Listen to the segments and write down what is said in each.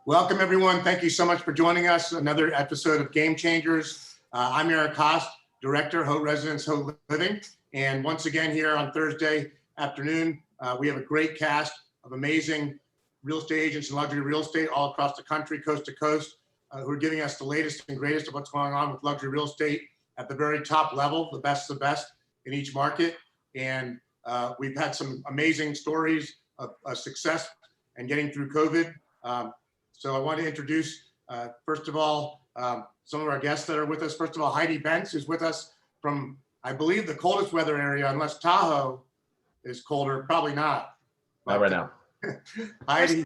Welcome, everyone. Thank you so much for joining us. Another episode of Game Changers. I'm Eric Haas, Director, Haute Residence, Haute Living. And once again, here on Thursday afternoon, we have a great cast of amazing real estate agents and luxury real estate all across the country, coast to coast, who are giving us the latest and greatest of what's going on with luxury real estate at the very top level, the best of the best in each market. And we've had some amazing stories of success and getting through COVID. So I want to introduce, first of all, some of our guests that are with us. First of all, Heidi Bintz is with us from, I believe, the coldest weather area, unless Tahoe is colder, probably not. Not right now. Heidi,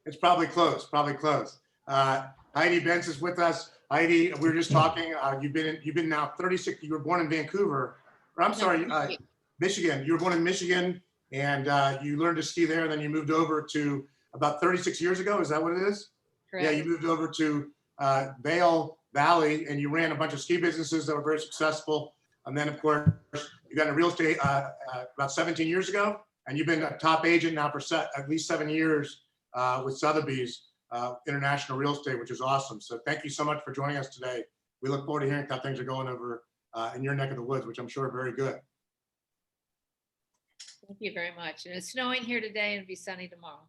it's probably close, Heidi Bintz is with us. Heidi, we were just talking, you've been now 36, you were born in Vancouver, or I'm sorry, Michigan. You were born in Michigan and you learned to ski there, and then you moved over to about 36 years ago. Is that what it is? Correct. Yeah, you moved over to Vail Valley and you ran a bunch of ski businesses that were very successful. And then, of course, you got into real estate about 17 years ago, and you've been a top agent now for at least 7 years with Sotheby's International Real Estate, which is awesome. So thank you so much for joining us today. We look forward to hearing how things are going over in your neck of the woods, which I'm sure are very good. Thank you very much. And it's snowing here today and it'll be sunny tomorrow.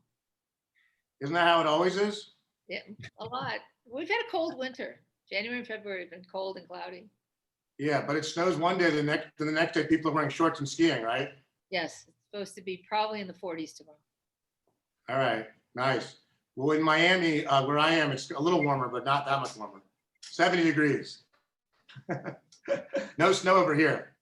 Isn't that how it always is? Yeah, a lot. We've had a cold winter. January and February have been cold and cloudy. Yeah, but it snows one day, the next day people are wearing shorts and skiing, right? Yes, it's supposed to be probably in the 40s tomorrow. All right, nice. Well, in Miami, where I am, it's a little warmer, but not that much warmer. 70 degrees. No snow over here.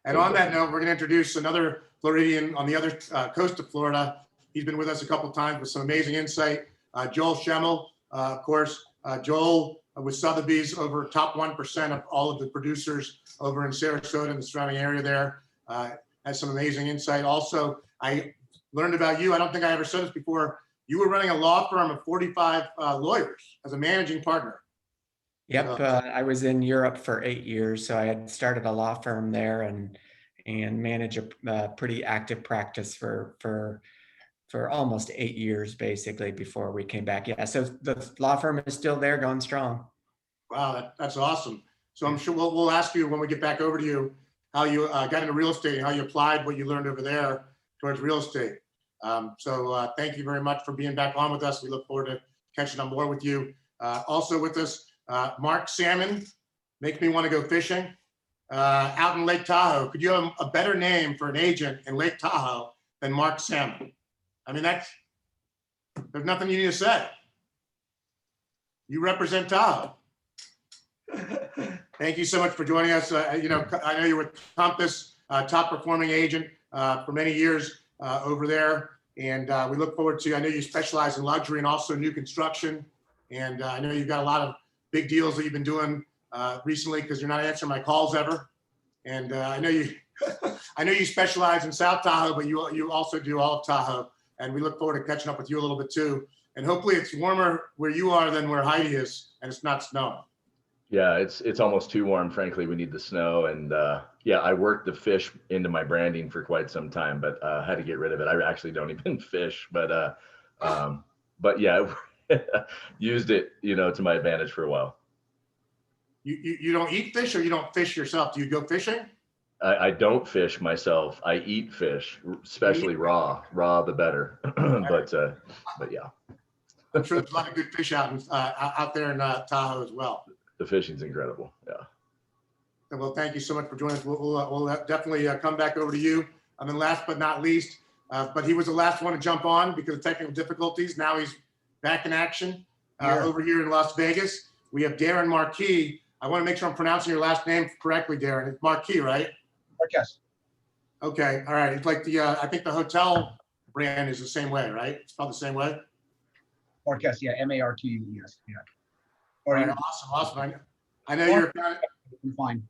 And on that note, we're going to introduce another Floridian on the other coast of Florida. He's been with us a couple of times with some amazing insight. Joel Schemmel, of course, Joel with Sotheby's, over top 1% of all of the producers over in Sarasota and the surrounding area there, has some amazing insight. Also, I learned about you. I don't think I ever said this before. You were running a law firm of 45 lawyers as a managing partner. Yep, I was in Europe for 8 years, so I had started a law firm there and managed a pretty active practice for almost 8 years, basically, before we came back. Yeah, so the law firm is still there, going strong. Wow, that's awesome. So I'm sure we'll ask you when we get back over to you how you got into real estate and how you applied what you learned over there towards real estate. So thank you very much for being back on with us. We look forward to catching up more with you. Also with us, Mark Salmon, makes me want to go fishing out in Lake Tahoe. Could you have a better name for an agent in Lake Tahoe than Mark Salmon? I mean, there's nothing you need to say. You represent Tahoe. Thank you so much for joining us. I know you were Compass, top performing agent for many years over there. And we look forward to, I know you specialize in luxury and also new construction. And I know you've got a lot of big deals that you've been doing recently, because you're not answering my calls ever. And I know you specialize in South Tahoe, but you also do all of Tahoe. And we look forward to catching up with you a little bit too. And hopefully it's warmer where you are than where Heidi is, and it's not snowing. Yeah, it's almost too warm. Frankly, we need the snow. And yeah, I worked the fish into my branding for quite some time, but had to get rid of it. I actually don't even fish, but yeah, used it, to my advantage for a while. You don't eat fish, or you don't fish yourself? Do you go fishing? I don't fish myself. I eat fish, especially raw the better. but yeah. I'm sure there's a lot of good fish out there in Tahoe as well. The fishing's incredible. Yeah. Well, thank you so much for joining us. We'll definitely come back over to you. And then last but not least, but he was the last one to jump on because of technical difficulties. Now he's back in action over here in Las Vegas. We have Darren Marquis. I want to make sure I'm pronouncing your last name correctly, Darren. It's Marquis, right? Marques. Okay, all right. It's like I think the hotel brand is the same way, right? It's spelled the same way? Marques, yeah, M-A-R-Q-U-E-S, yeah. All right, awesome. I know you're. I'm fine.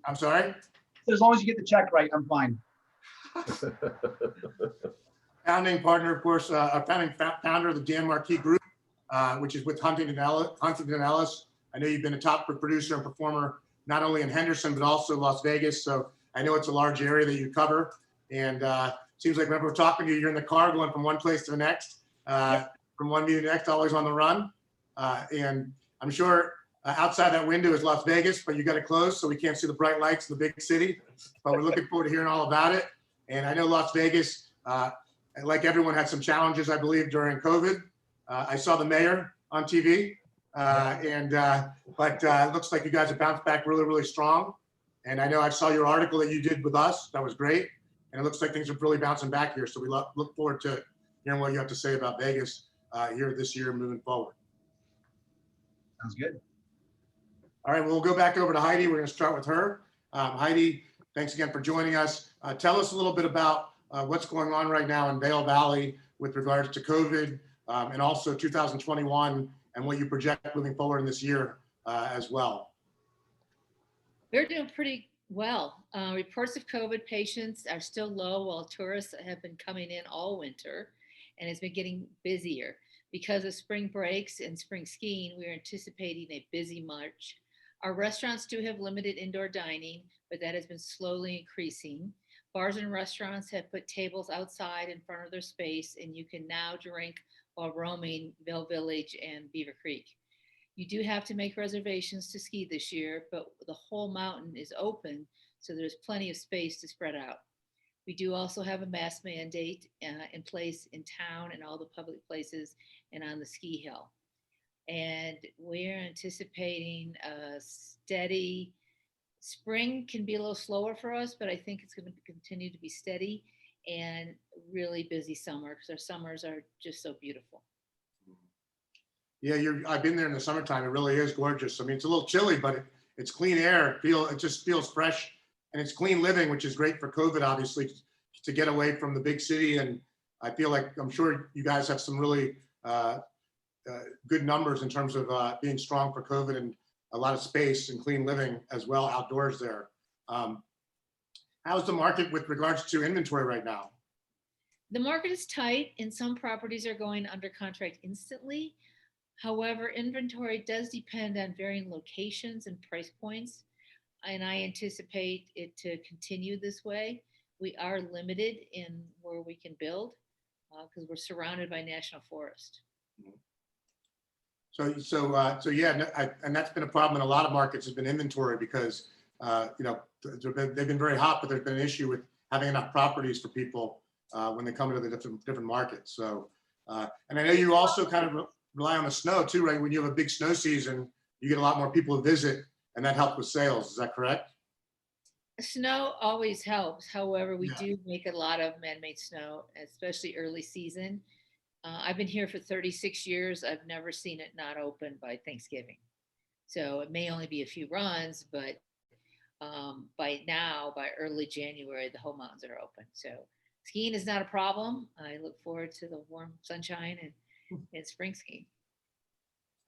I'm sorry? As long as you get the check right, I'm fine. Founding partner, of course, founder of the Dan Marquis Group, which is with Huntington Ellis. I know you've been a top producer and performer, not only in Henderson, but also Las Vegas. So I know it's a large area that you cover. And seems like whenever we're talking to you, you're in the car going from one place to the next. from one meeting to the next, always on the run. And I'm sure outside that window is Las Vegas, but you got it closed, so we can't see the bright lights in the big city. But we're looking forward to hearing all about it. And I know Las Vegas, like everyone, had some challenges, I believe, during COVID. I saw the mayor on TV, but it looks like you guys have bounced back really, really strong. And I know I saw your article that you did with us. That was great. And it looks like things are really bouncing back here. So we look forward to hearing what you have to say about Vegas here this year moving forward. Sounds good. All right, well, we'll go back over to Heidi. We're going to start with her. Heidi, thanks again for joining us. Tell us a little bit about what's going on right now in Vail Valley with regards to COVID and also 2021 and what you project moving forward in this year as well. We're doing pretty well. Reports of COVID patients are still low while tourists have been coming in all winter, and it's been getting busier. Because of spring breaks and spring skiing, we're anticipating a busy March. Our restaurants do have limited indoor dining, but that has been slowly increasing. Bars and restaurants have put tables outside in front of their space, and you can now drink while roaming Vail Village and Beaver Creek. You do have to make reservations to ski this year, but the whole mountain is open, so there's plenty of space to spread out. We do also have a mask mandate in place in town and all the public places and on the ski hill. And we're anticipating a steady spring. Can be a little slower for us, but I think it's going to continue to be steady and really busy summer because our summers are just so beautiful. Yeah, I've been there in the summertime. It really is gorgeous. I mean, it's a little chilly, but it's clean air. It just feels fresh, and it's clean living, which is great for COVID, obviously, to get away from the big city. And I feel like I'm sure you guys have some really good numbers in terms of being strong for COVID and a lot of space and clean living as well outdoors there. How's the market with regards to inventory right now? The market is tight and some properties are going under contract instantly. However, inventory does depend on varying locations and price points, and I anticipate it to continue this way. We are limited in where we can build because we're surrounded by national forest. So yeah, and that's been a problem in a lot of markets has been inventory because they've been very hot, but there's been an issue with having enough properties for people when they come into the different markets. So, and I know you also kind of rely on the snow too, right? When you have a big snow season, you get a lot more people to visit, and that helps with sales. Is that correct? Snow always helps. However, we do make a lot of man-made snow, especially early season. I've been here for 36 years. I've never seen it not open by Thanksgiving. So it may only be a few runs, but by early January, the whole mountains are open. So skiing is not a problem. I look forward to the warm sunshine and spring skiing.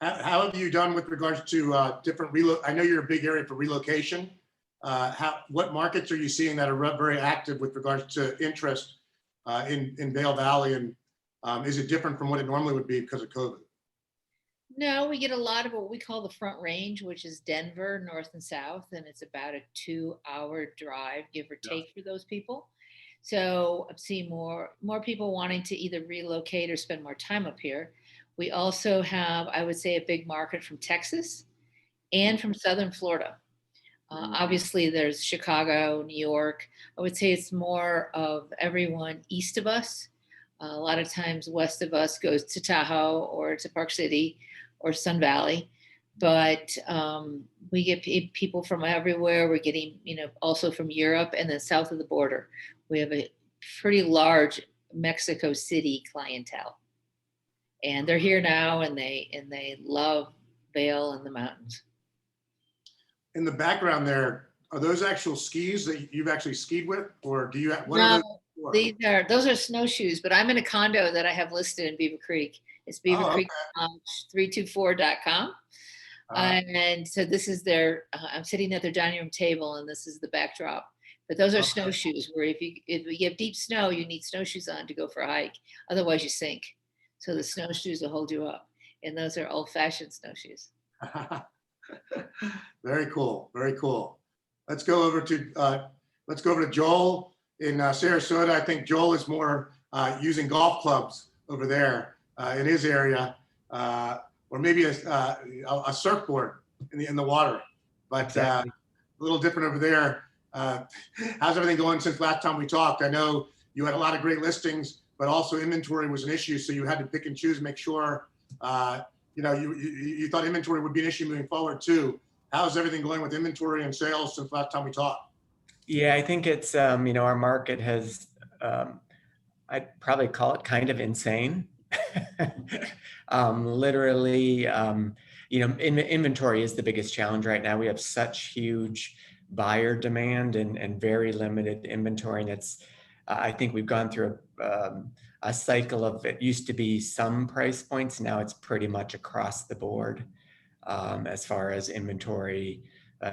How have you done with regards to different I know you're a big area for relocation. What markets are you seeing that are very active with regards to interest in Vail Valley, and is it different from what it normally would be because of COVID? No, we get a lot of what we call the Front Range, which is Denver, north and south, and it's about a 2-hour drive, give or take, for those people. So I'm seeing more people wanting to either relocate or spend more time up here. We also have, I would say, a big market from Texas and from Southern Florida. Obviously, there's Chicago, New York. I would say it's more of everyone east of us. A lot of times west of us goes to Tahoe or to Park City or Sun Valley. But we get people from everywhere. We're getting, also from Europe and then south of the border. We have a pretty large Mexico City clientele. And they're here now and they love Vail and the mountains. In the background there, are those actual skis that you've actually skied with, or do you have, what No, are those are snowshoes, but I'm in a condo that I have listed in Beaver Creek. It's beavercreek324.com. And so this is I'm sitting at their dining room table and this is the backdrop. But those are snowshoes where if you have deep snow, you need snowshoes on to go for a hike. Otherwise you sink. So the snowshoes will hold you up. And those are old-fashioned snowshoes. Very cool. Very cool. Let's go over to Joel in Sarasota. I think Joel is more using golf clubs over there. in his area, or maybe a surfboard in the water. But Exactly. a little different over there. How's everything going since last time we talked? I know you had a lot of great listings, but also inventory was an issue, so you had to pick and choose, make sure you thought inventory would be an issue moving forward too. How's everything going with inventory and sales since last time we talked? Yeah, I think it's, our market has, I'd probably call it kind of insane. Literally, inventory is the biggest challenge right now. We have such huge buyer demand and very limited inventory. And it's, I think we've gone through a cycle of, it used to be some price points. Now it's pretty much across the board as far as inventory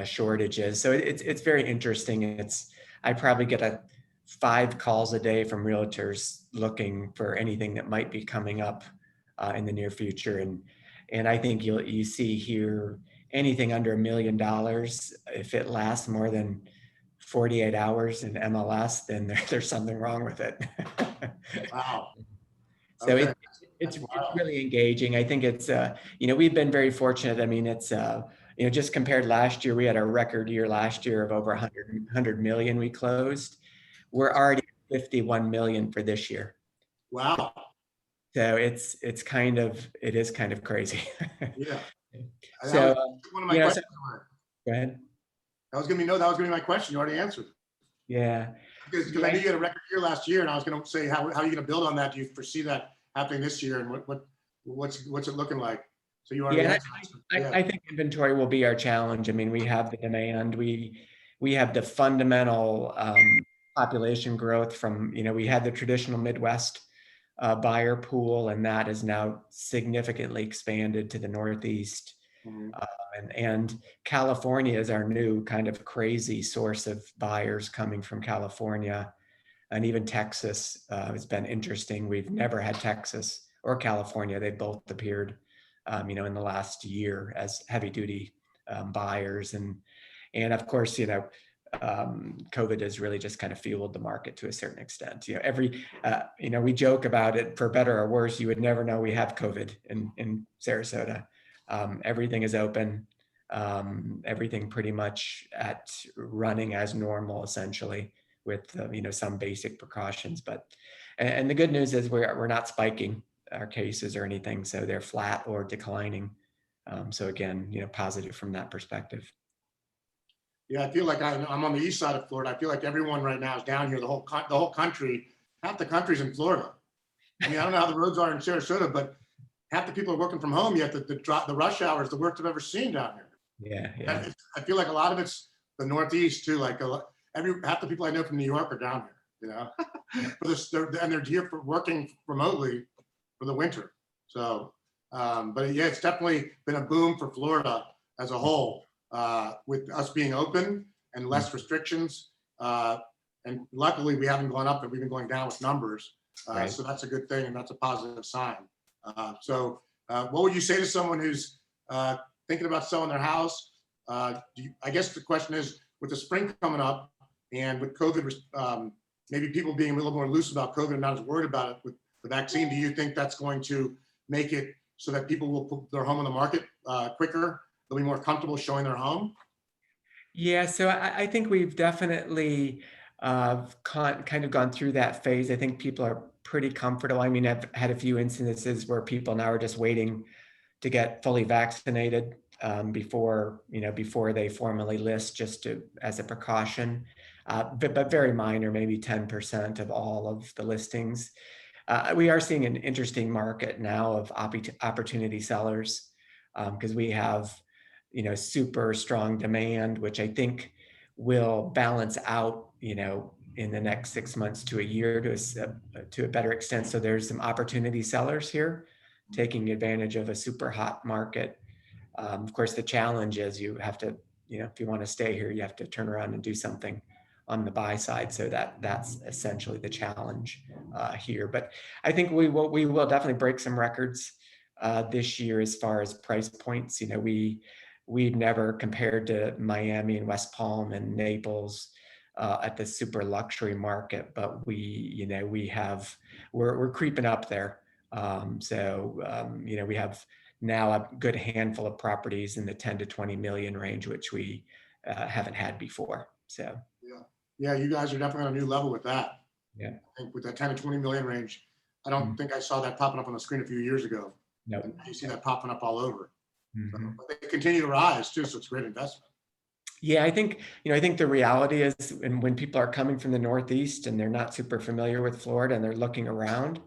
shortages. So it's very interesting. I probably get 5 calls a day from realtors looking for anything that might be coming up in the near future. And I think you see here anything under $1 million, if it lasts more than 48 hours in MLS, then there's something wrong with it. Wow. So Okay. it's really engaging. I think it's, we've been very fortunate. I mean, it's, just compared last year, we had a record year last year of over 100 million we closed. We're already at 51 million for this year. Wow. So it is kind of crazy. Yeah. So, one of my questions. Go ahead. That was going to be my question. You already answered. Yeah. Because I knew you had a record year last year, and I was going to say, how are you going to build on that? Do you foresee that happening this year, and what's it looking like? So you already. I think inventory will be our challenge. I mean, we have the demand. We have the fundamental population growth from, we had the traditional Midwest buyer pool, and that is now significantly expanded to the Northeast. Mm-hmm. And California is our new kind of crazy source of buyers coming from California, and even Texas has been interesting. We've never had Texas or California. They both appeared, in the last year as heavy duty buyers. And of course, COVID has really just kind of fueled the market to a certain extent. We joke about it, for better or worse, you would never know we have COVID in Sarasota. Everything is open, everything pretty much at running as normal, essentially, with some basic precautions. And the good news is we're not spiking our cases or anything, so they're flat or declining. So again, positive from that perspective. Yeah, I feel like I'm on the east side of Florida. I feel like everyone right now is down here. The whole country, half the country's in Florida. I mean, I don't know how the roads are in Sarasota, but half the people are working from home. Yet the rush hour is the worst I've ever seen down here. Yeah. I feel like a lot of it's the Northeast too. Like half the people I know from New York are down here. And they're here for working remotely for the winter. So, but yeah, it's definitely been a boom for Florida as a whole. With us being open and less restrictions. And luckily we haven't gone up, but we've been going down with numbers. Right. So that's a good thing, and that's a positive sign. So what would you say to someone who's thinking about selling their house? I guess the question is, with the spring coming up and with COVID, maybe people being a little more loose about COVID and not as worried about it with the vaccine, do you think that's going to make it so that people will put their home on the market quicker? They'll be more comfortable showing their home? Yeah, so I think we've definitely kind of gone through that phase. I think people are pretty comfortable. I mean, I've had a few instances where people now are just waiting to get fully vaccinated before they formally list, just as a precaution. But very minor, maybe 10% of all of the listings. We are seeing an interesting market now of opportunity sellers because we have super strong demand, which I think will balance out, in the next 6 months to a year to a better extent. So there's some opportunity sellers here taking advantage of a super hot market. Of course, the challenge is you have to, if you want to stay here, you have to turn around and do something on the buy side. So that's essentially the challenge here. But I think we will definitely break some records this year as far as price points. We've never compared to Miami and West Palm and Naples at the super luxury market, but we're creeping up there We have now a good handful of properties in the 10 to 20 million range, which we haven't had before. So yeah, you guys are definitely on a new level with that. yeah, I think with that 10 to 20 million range, I don't think I saw that popping up on the screen a few years ago. no. And you see that popping up all over. So, Mhm. but they continue to rise too, so it's a great investment. Yeah, I think the reality is, and when people are coming from the Northeast and they're not super familiar with Florida and they're looking around,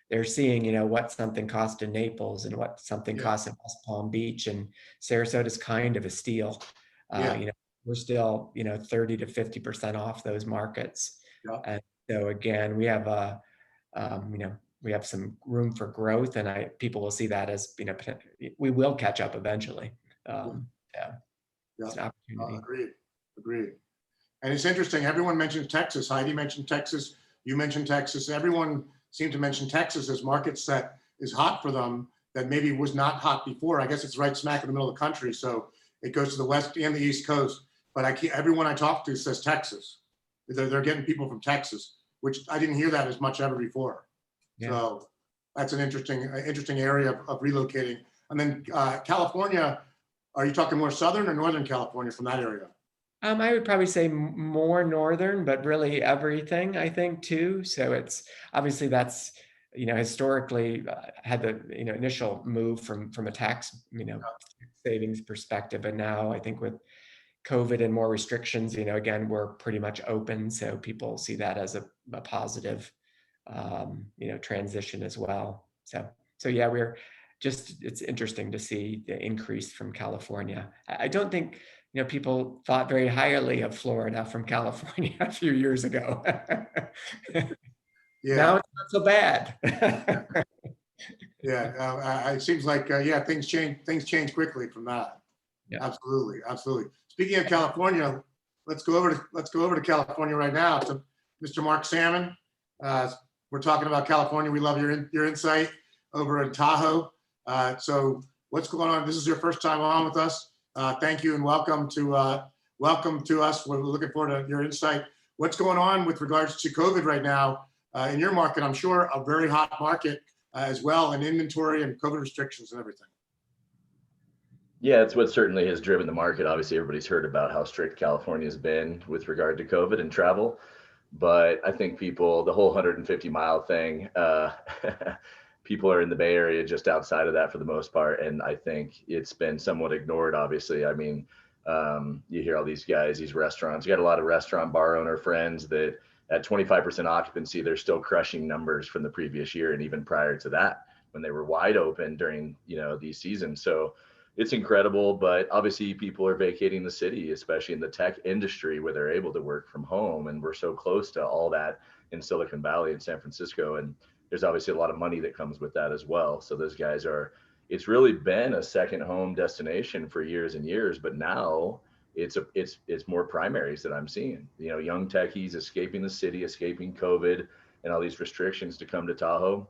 they're seeing, what something costs in Naples and what something Yeah. costs in West Palm Beach, and Sarasota's kind of a steal. Yeah. We're still, 30 to 50% off those markets. Yeah. And so again, we have we have some room for growth, and people will see that as, we will catch up eventually. Yeah. It's an opportunity. Agreed. And it's interesting. Everyone mentions Texas. Heidi mentioned Texas. You mentioned Texas. Everyone seemed to mention Texas as markets that is hot for them that maybe was not hot before. I guess it's right smack in the middle of the country, so it goes to the west and the east coast. But everyone I talk to says Texas. They're getting people from Texas, which I didn't hear that as much ever before. Yeah. So that's an interesting area of relocating. And then California. Are you talking more Southern or Northern California from that area? I would probably say more northern, but really everything, I think, too. So it's obviously that's, historically had the, initial move from a tax, savings perspective. And now I think with COVID and more restrictions, again, we're pretty much open. So people see that as a positive, transition as well. So yeah, it's interesting to see the increase from California. I don't think, people thought very highly of Florida from California a few years ago. Yeah. Now it's not so bad. Yeah. It seems like, things change quickly from that. Yeah. Absolutely. Speaking of California, let's go over to California right now to Mr. Mark Salmon. We're talking about California. We love your insight over in Tahoe. So what's going on? This is your first time on with us. Thank you and welcome to us. We're looking forward to your insight. What's going on with regards to COVID right now in your market? I'm sure a very hot market as well, and inventory and COVID restrictions and everything. Yeah, it's what certainly has driven the market. Obviously, everybody's heard about how strict California has been with regard to COVID and travel. But I think the whole 150-mile thing, people are in the Bay Area just outside of that for the most part. And I think it's been somewhat ignored, obviously. I mean, you hear all these guys, these restaurants, you got a lot of restaurant bar owner friends that at 25% occupancy, they're still crushing numbers from the previous year and even prior to that when they were wide open during, these seasons. So it's incredible, but obviously people are vacating the city, especially in the tech industry where they're able to work from home. And we're so close to all that in Silicon Valley and San Francisco. And there's obviously a lot of money that comes with that as well. So those guys it's really been a second home destination for years and years, but now it's more primaries that I'm seeing, young techies escaping the city, escaping COVID and all these restrictions to come to Tahoe.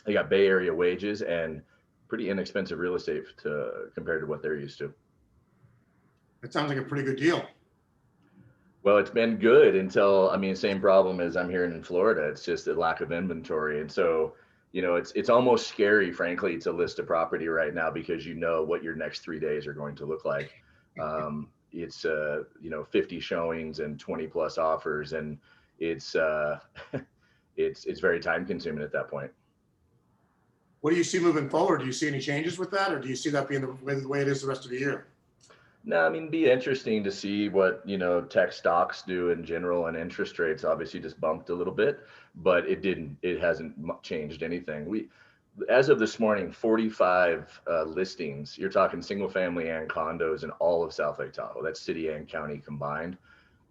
They got Bay Area wages and pretty inexpensive real estate compared to what they're used to. That sounds like a pretty good deal. Well, it's been good until, same problem as I'm hearing in Florida. It's just a lack of inventory. And so, it's almost scary, frankly, to list a property right now because what your next 3 days are going to look like. It's 50 showings and 20 plus offers, and it's very time consuming at that point. What do you see moving forward? Do you see any changes with that, or do you see that being the way it is the rest of the year? No, it'd be interesting to see what, tech stocks do in general, and interest rates obviously just bumped a little bit, but it hasn't changed anything. As of this morning, 45 listings, you're talking single family and condos in all of South Lake Tahoe. That's city and county combined.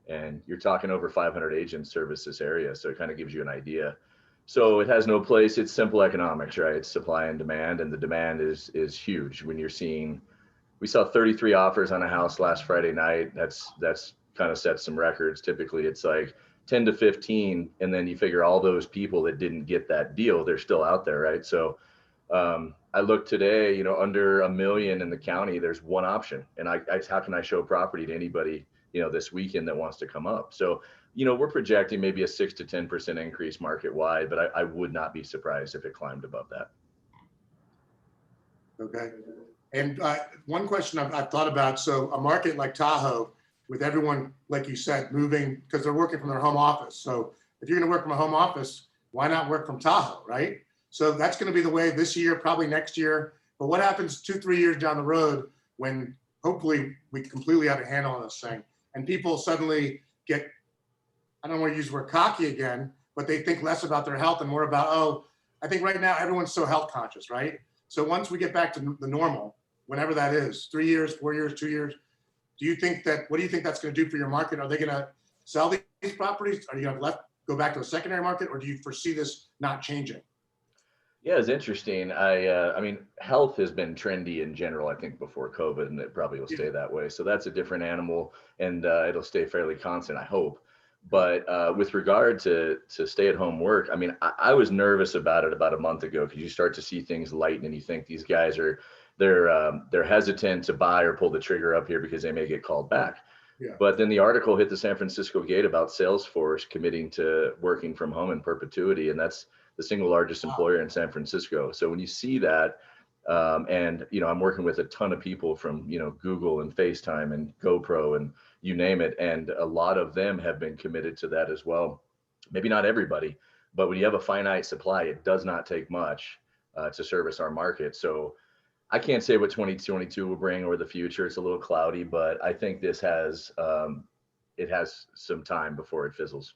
And you're talking over 500 agents service this area. So it kind of gives you an idea. So it has no place. It's simple economics, right? It's supply and demand, and the demand is huge. When we saw 33 offers on a house last Friday night. That's kind of set some records. Typically it's like 10 to 15. And then you figure all those people that didn't get that deal, they're still out there, right? So I looked today, under $1 million in the county, there's one option. And how can I show property to anybody, this weekend that wants to come up? So, we're projecting maybe a 6 to 10% increase market wide, but I would not be surprised if it climbed above that. Okay. And one question I've thought about, so a market like Tahoe, with everyone, like you said, moving, because they're working from their home office. So if you're going to work from a home office, why not work from Tahoe, right? So that's going to be the way this year, probably next year. But what happens 2-3 years down the road when hopefully we completely have a handle on this thing and people suddenly get, I don't want to use the word cocky again, but they think less about their health and more about, oh, I think right now everyone's so health conscious, right? So once we get back to the normal, whenever that is, 3 years, 4 years, 2 years, what do you think that's going to do for your market? Are they going to sell these properties? Are you going to go back to a secondary market, or do you foresee this not changing? Yeah, it's interesting. I mean, health has been trendy in general, I think, before COVID, and it probably will stay that way. So that's a different animal, and it'll stay fairly constant, I hope. But with regard to stay-at-home work, I mean, I was nervous about it about a month ago because you start to see things lighten, and you think these guys they're hesitant to buy or pull the trigger up here because they may get called back. Yeah. But then the article hit the San Francisco gate about Salesforce committing to working from home in perpetuity, and that's the single largest employer in San Francisco. So when you see that, and I'm working with a ton of people from Google and FaceTime and GoPro and you name it, and a lot of them have been committed to that as well. Maybe not everybody, but when you have a finite supply, it does not take much to service our market. So I can't say what 2022 will bring or the future. It's a little cloudy, but I think this has some time before it fizzles.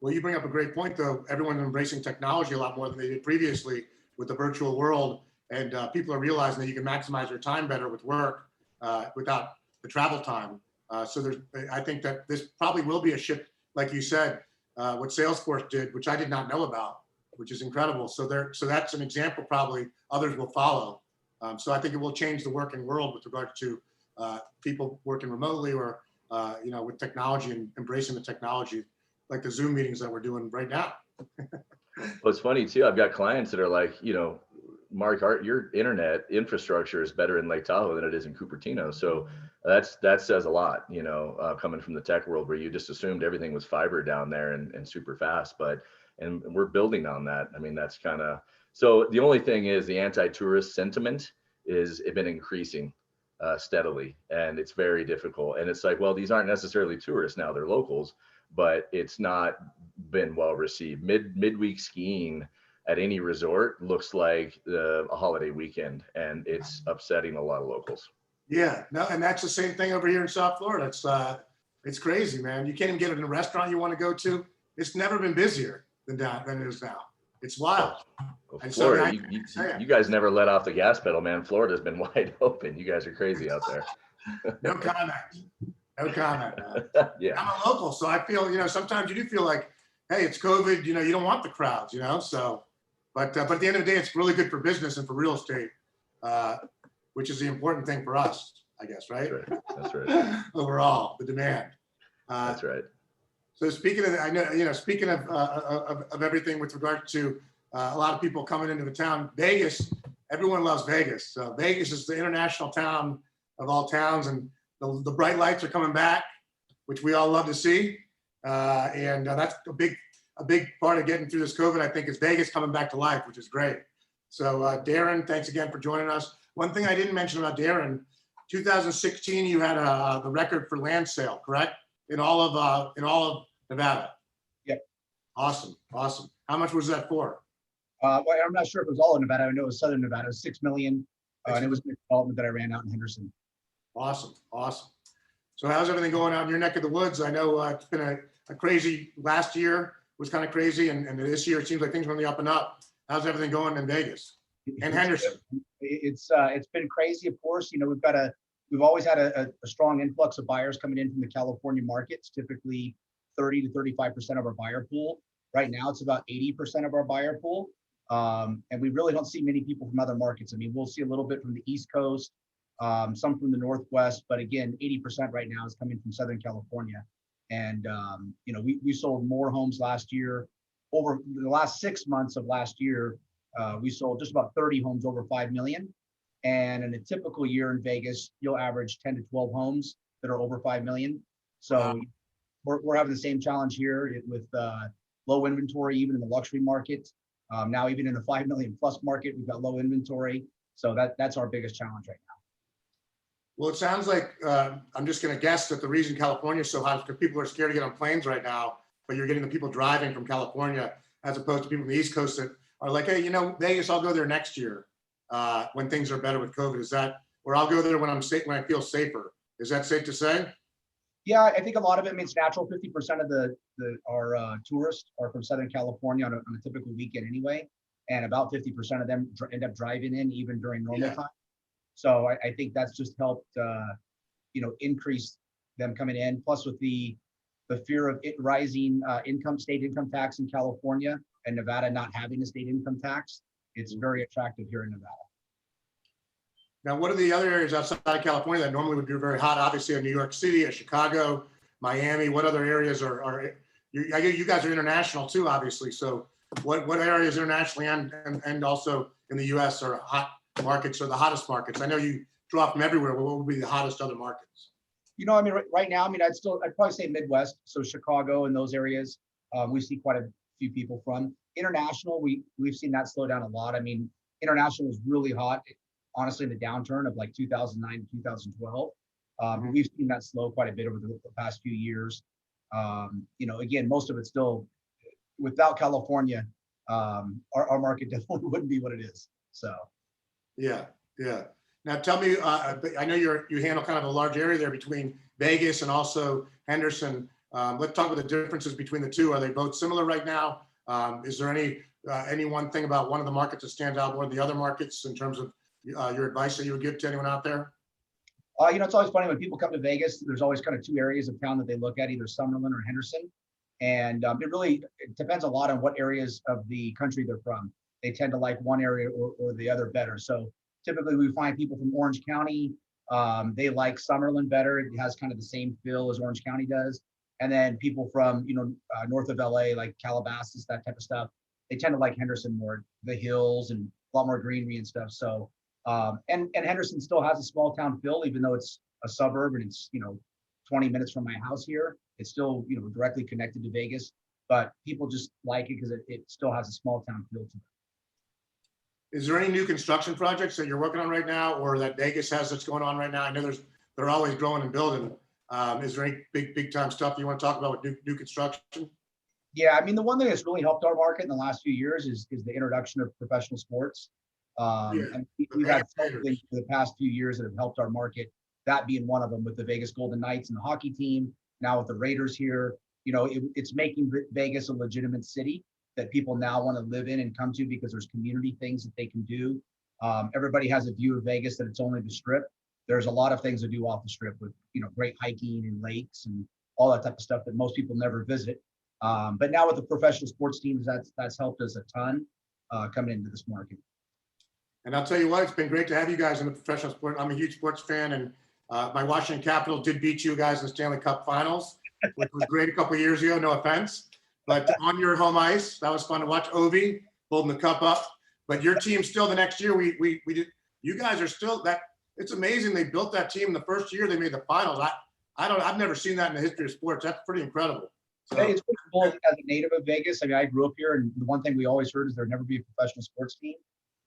Well, you bring up a great point, though. Everyone's embracing technology a lot more than they did previously with the virtual world, and people are realizing that you can maximize their time better with work without the travel time. I think that this probably will be a shift, like you said, what Salesforce did, which I did not know about, which is incredible. So that's an example. Probably others will follow. So I think it will change the working world with regard to people working remotely or with technology and embracing the technology, like the Zoom meetings that we're doing right now. Well, it's funny too. I've got clients that are like, Mark, your internet infrastructure is better in Lake Tahoe than it is in Cupertino. So that says a lot, coming from the tech world where you just assumed everything was fiber down there and super fast, and we're building on that. I mean, that's kind of, so the only thing is the anti-tourist sentiment is been increasing steadily, and it's very difficult. And it's like, well, these aren't necessarily tourists now, they're locals, but it's not been well received. Midweek skiing at any resort looks like a holiday weekend, and it's upsetting a lot of locals. Yeah, no, and that's the same thing over here in South Florida. It's crazy, man. You can't even get it in a restaurant you want to go to. It's never been busier than it is now. It's wild. Well, And Florida, so you guys never let off the gas pedal, man. Florida's been wide open. You guys are crazy out there. No comment. No comment. Yeah. I'm a local, so I feel, sometimes you do feel like, hey, it's COVID, you don't want the crowds, so, but at the end of the day, it's really good for business and for real estate, which is the important thing for us, I guess, right? That's right. Overall, the demand. That's right. So speaking of, I know, speaking of everything with regard to a lot of people coming into the town, Vegas, everyone loves Vegas. So Vegas is the international town of all towns, and the bright lights are coming back, which we all love to see. And that's a big part of getting through this COVID, I think, is Vegas coming back to life, which is great. So Darren, thanks again for joining us. One thing I didn't mention about Darren, 2016, you had the record for land sale, correct? In all of Nevada. Yep. Awesome. How much was that for? Well, I'm not sure if it was all in Nevada. I know it was Southern Nevada. It was $6 million, and it was a development that I ran out in Henderson. Awesome. So how's everything going out in your neck of the woods? I know it's been a crazy, last year was kind of crazy, and this year it seems like things are on the up and up. How's everything going in Vegas and Henderson? It's been crazy, of course. We've always had a strong influx of buyers coming in from the California markets, typically 30 to 35% of our buyer pool. Right now, it's about 80% of our buyer pool. And we really don't see many people from other markets. I mean, we'll see a little bit from the East Coast, some from the Northwest, but again, 80% right now is coming from Southern California. And, we sold more homes last year. Over the last 6 months of last year, we sold just about 30 homes over 5 million. And in a typical year in Vegas, you'll average 10 to 12 homes that are over 5 million. So we're having the same challenge here with low inventory, even in the luxury market. Now, even in the 5 million plus market, we've got low inventory. So that's our biggest challenge right now. Well, it sounds like, I'm just gonna guess that the reason California is so hot is because people are scared to get on planes right now, but you're getting the people driving from California as opposed to people from the East Coast that are like, hey, Vegas, I'll go there next year when things are better with COVID. Is that, or I'll go there when I'm safe, when I feel safer. Is that safe to say? Yeah, I think a lot of it, I mean, it's natural. 50% of our tourists are from Southern California on a typical weekend anyway. And about 50% of them end up driving in even during normal time. So I think that's just helped, increase them coming in. Plus with the fear of it rising state income tax in California and Nevada not having a state income tax, it's very attractive here in Nevada. Now, what are the other areas outside of California that normally would be very hot? Obviously, New York City, Chicago, Miami. What other areas are you guys are international too, obviously. So what areas internationally and also in the US are hot markets or the hottest markets? I know you draw from everywhere, but what would be the hottest other markets? I mean, right now, I mean, I'd probably say Midwest. So Chicago and those areas, we see quite a few people from. International, we've seen that slow down a lot. I mean, international was really hot, honestly, in the downturn of like 2009 to 2012. We've seen that slow quite a bit over the past few years. Again, most of it's still without California, our market definitely wouldn't be what it is. So. Yeah. Now tell me, I know you handle kind of a large area there between Vegas and also Henderson. Let's talk about the differences between the two. Are they both similar right now? Is there any one thing about one of the markets that stands out more than the other markets in terms of your advice that you would give to anyone out there? It's always funny when people come to Vegas, there's always kind of two areas of town that they look at, either Summerlin or Henderson. And it depends a lot on what areas of the country they're from. They tend to like one area or the other better. So typically we find people from Orange County, they like Summerlin better. It has kind of the same feel as Orange County does. And then people from, north of LA, like Calabasas, that type of stuff, they tend to like Henderson more, the hills and a lot more greenery and stuff. So, and Henderson still has a small town feel, even though it's a suburb and it's, 20 minutes from my house here. It's still, directly connected to Vegas, but people just like it because it still has a small town feel to it. Is there any new construction projects that you're working on right now or that Vegas has that's going on right now? I know they're always growing and building. Is there any big time stuff you want to talk about with new construction? Yeah, I mean, the one thing that's really helped our market in the last few years is the introduction of professional sports. And we've had things for the past few years that have helped our market, that being one of them with the Vegas Golden Knights and the hockey team, now with the Raiders here. It's making Vegas a legitimate city that people now want to live in and come to because there's community things that they can do. Everybody has a view of Vegas that it's only the Strip. There's a lot of things to do off the Strip with, great hiking and lakes and all that type of stuff that most people never visit. But now with the professional sports teams, that's helped us a ton coming into this market. And I'll tell you what, it's been great to have you guys in the professional sport. I'm a huge sports fan, and my Washington Capitals did beat you guys in the Stanley Cup Finals, which was great a couple of years ago, no offense. But on your home ice, that was fun to watch. Ovi holding the cup up. But your team still the next year, we did. You guys are still that. It's amazing they built that team the first year they made the finals. I've never seen that in the history of sports. That's pretty incredible. So, it's pretty cool as a native of Vegas. I mean, I grew up here, and the one thing we always heard is there'd never be a professional sports team.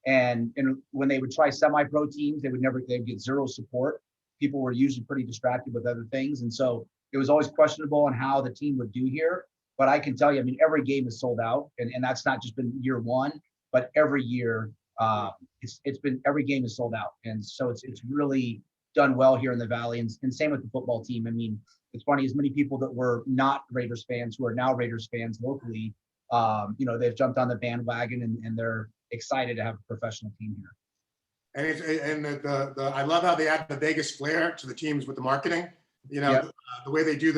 And when they would try semi-pro teams, they'd get zero support. People were usually pretty distracted with other things. And so it was always questionable on how the team would do here. But I can tell you, I mean, every game is sold out. And that's not just been year one, but every year it's been, every game is sold out. And so it's really done well here in the Valley. And same with the football team. I mean, it's funny, as many people that were not Raiders fans who are now Raiders fans locally, they've jumped on the bandwagon and they're excited to have a professional team here. And I love how they add the Vegas flair to the teams with the marketing. The way they do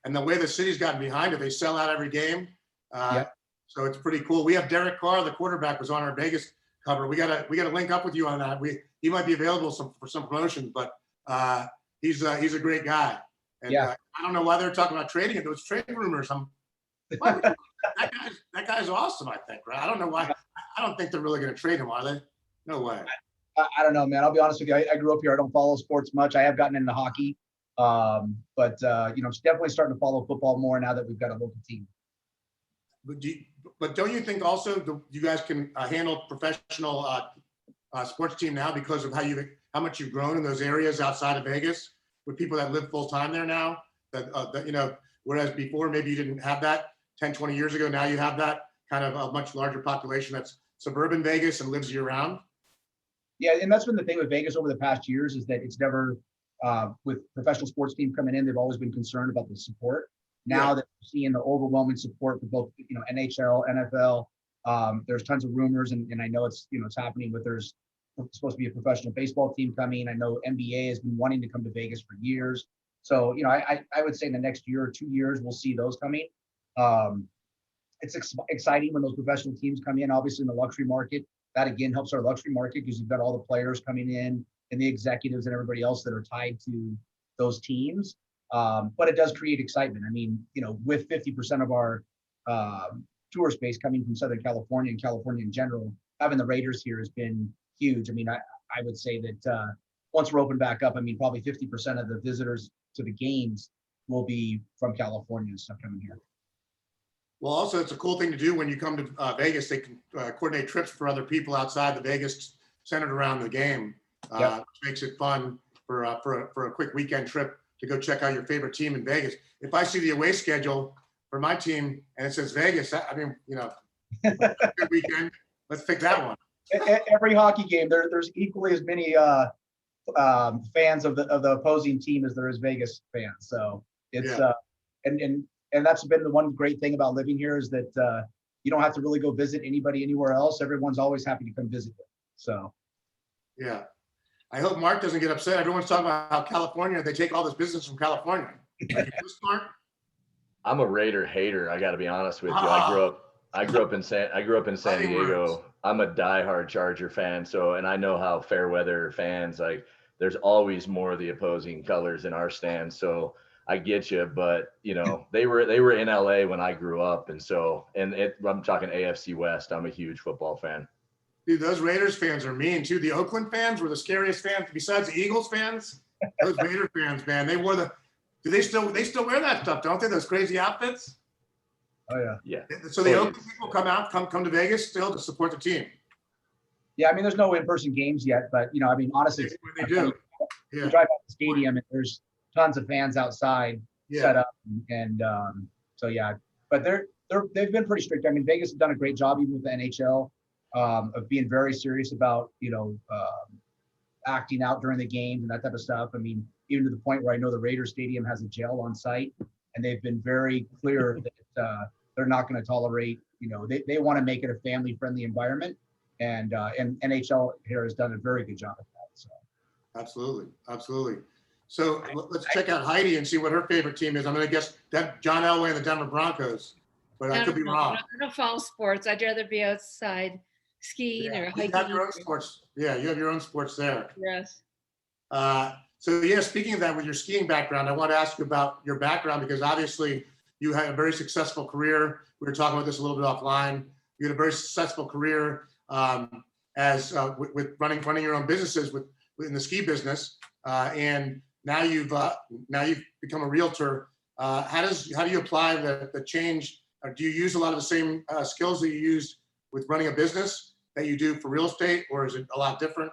and the way the city's gotten behind it, they sell out every game. So it's pretty cool. We have Derek Carr, the quarterback, was on our Vegas cover. We gotta link up with you on that. He might be available for some promotion, but he's a great guy. And I don't know why they're talking about trading it. Those trade rumors. That guy's awesome, I think, right? I don't know why. I don't think they're really going to trade him, are they? No way. I don't know, man. I'll be honest with you. I grew up here. I don't follow sports much. I have gotten into hockey, but definitely starting to follow football more now that we've got a local team. But don't you think also you guys can handle professional sports team now because of how much you've grown in those areas outside of Vegas with people that live full time there now? That whereas before maybe you didn't have that 10, 20 years ago. Now you have that kind of a much larger population that's suburban Vegas and lives year round. Yeah, and that's been the thing with Vegas over the past years, is that it's never, with professional sports team coming in, they've always been concerned about the support. Now that we're seeing the overwhelming support for both, NHL, NFL, there's tons of rumors, and I know it's happening, but there's supposed to be a professional baseball team coming. I know NBA has been wanting to come to Vegas for years. So, I would say in the next year or 2 years, we'll see those coming. It's exciting when those professional teams come in, obviously in the luxury market. That again helps our luxury market because you've got all the players coming in and the executives and everybody else that are tied to those teams. But it does create excitement. I mean, with 50% of our tour space coming from Southern California and California in general, having the Raiders here has been huge. I mean, I would say that once we're open back up, I mean, probably 50% of the visitors to the games will be from California and stuff coming here. Well, also, it's a cool thing to do when you come to Vegas. They can coordinate trips for other people outside the Vegas centered around the game, which makes it fun for a quick weekend trip to go check out your favorite team in Vegas. If I see the away schedule for my team and it says Vegas, I mean, good weekend. Let's pick that one. Every hockey game, there's equally as many fans of the opposing team as there is Vegas fans. So it's and that's been the one great thing about living here, is that you don't have to really go visit anybody anywhere else. Everyone's always happy to come visit you. So yeah, I hope Mark doesn't get upset. Everyone's talking about how California, they take all this business from California. Are you Mark? I'm a Raider hater. I got to be honest with you. I grew up in San Diego. I'm a diehard Charger fan. So, and I know how fair weather fans, like, there's always more of the opposing colors in our stand. So I get you, but they were in LA when I grew up, and so I'm talking AFC West. I'm a huge football fan. Dude, those Raiders fans are mean too. The Oakland fans were the scariest fans besides the Eagles fans. Those Raider fans, man, they wore they still wear that stuff, don't they? Those crazy outfits. Oh yeah. Yeah. So the Oakland people come to Vegas still to support the team. Yeah, I mean, there's no in-person games yet, but I mean, honestly, they do. You drive out the stadium and there's tons of fans outside set up, and so yeah. But they've been pretty strict. I mean, Vegas has done a great job, even with the NHL, of being very serious about acting out during the games and that type of stuff. I mean, even to the point where I know the Raiders Stadium has a jail on site, and they've been very clear that they're not going to tolerate. They want to make it a family-friendly environment, and NHL here has done a very good job of that. So. Absolutely. So let's check out Heidi and see what her favorite team is. I'm going to guess that John Elway and the Denver Broncos, but I could be wrong. I don't follow sports. I'd rather be outside skiing or hiking. You have your own sports. Yeah, you have your own sports there. Yes. So speaking of that, with your skiing background, I want to ask you about your background, because obviously you had a very successful career. We were talking about this a little bit offline. You had a very successful career with running your own businesses in the ski business, and now you've become a realtor. How do you apply the change? Or do you use a lot of the same skills that you used with running a business that you do for real estate, or is it a lot different?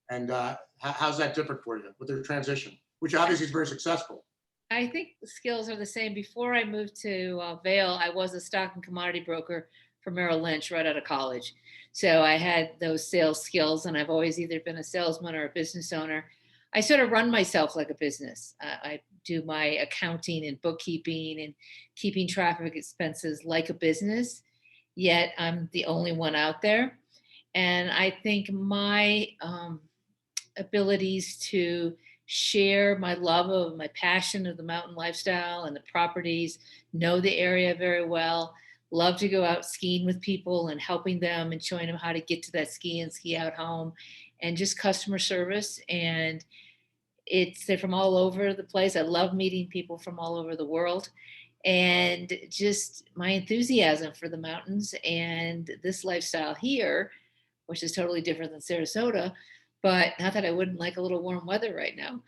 And how's that different for you with your transition, which obviously is very successful? I think the skills are the same. Before I moved to Vail, I was a stock and commodity broker for Merrill Lynch right out of college. So I had those sales skills, and I've always either been a salesman or a business owner. I sort of run myself like a business. I do my accounting and bookkeeping and keeping track of expenses like a business, yet I'm the only one out there. And I think my abilities to share my love of my passion of the mountain lifestyle and the properties, know the area very well, love to go out skiing with people and helping them and showing them how to get to that ski and ski out home, and just customer service. And they're from all over the place. I love meeting people from all over the world, and just my enthusiasm for the mountains and this lifestyle here, which is totally different than Sarasota, but not that I wouldn't like a little warm weather right now.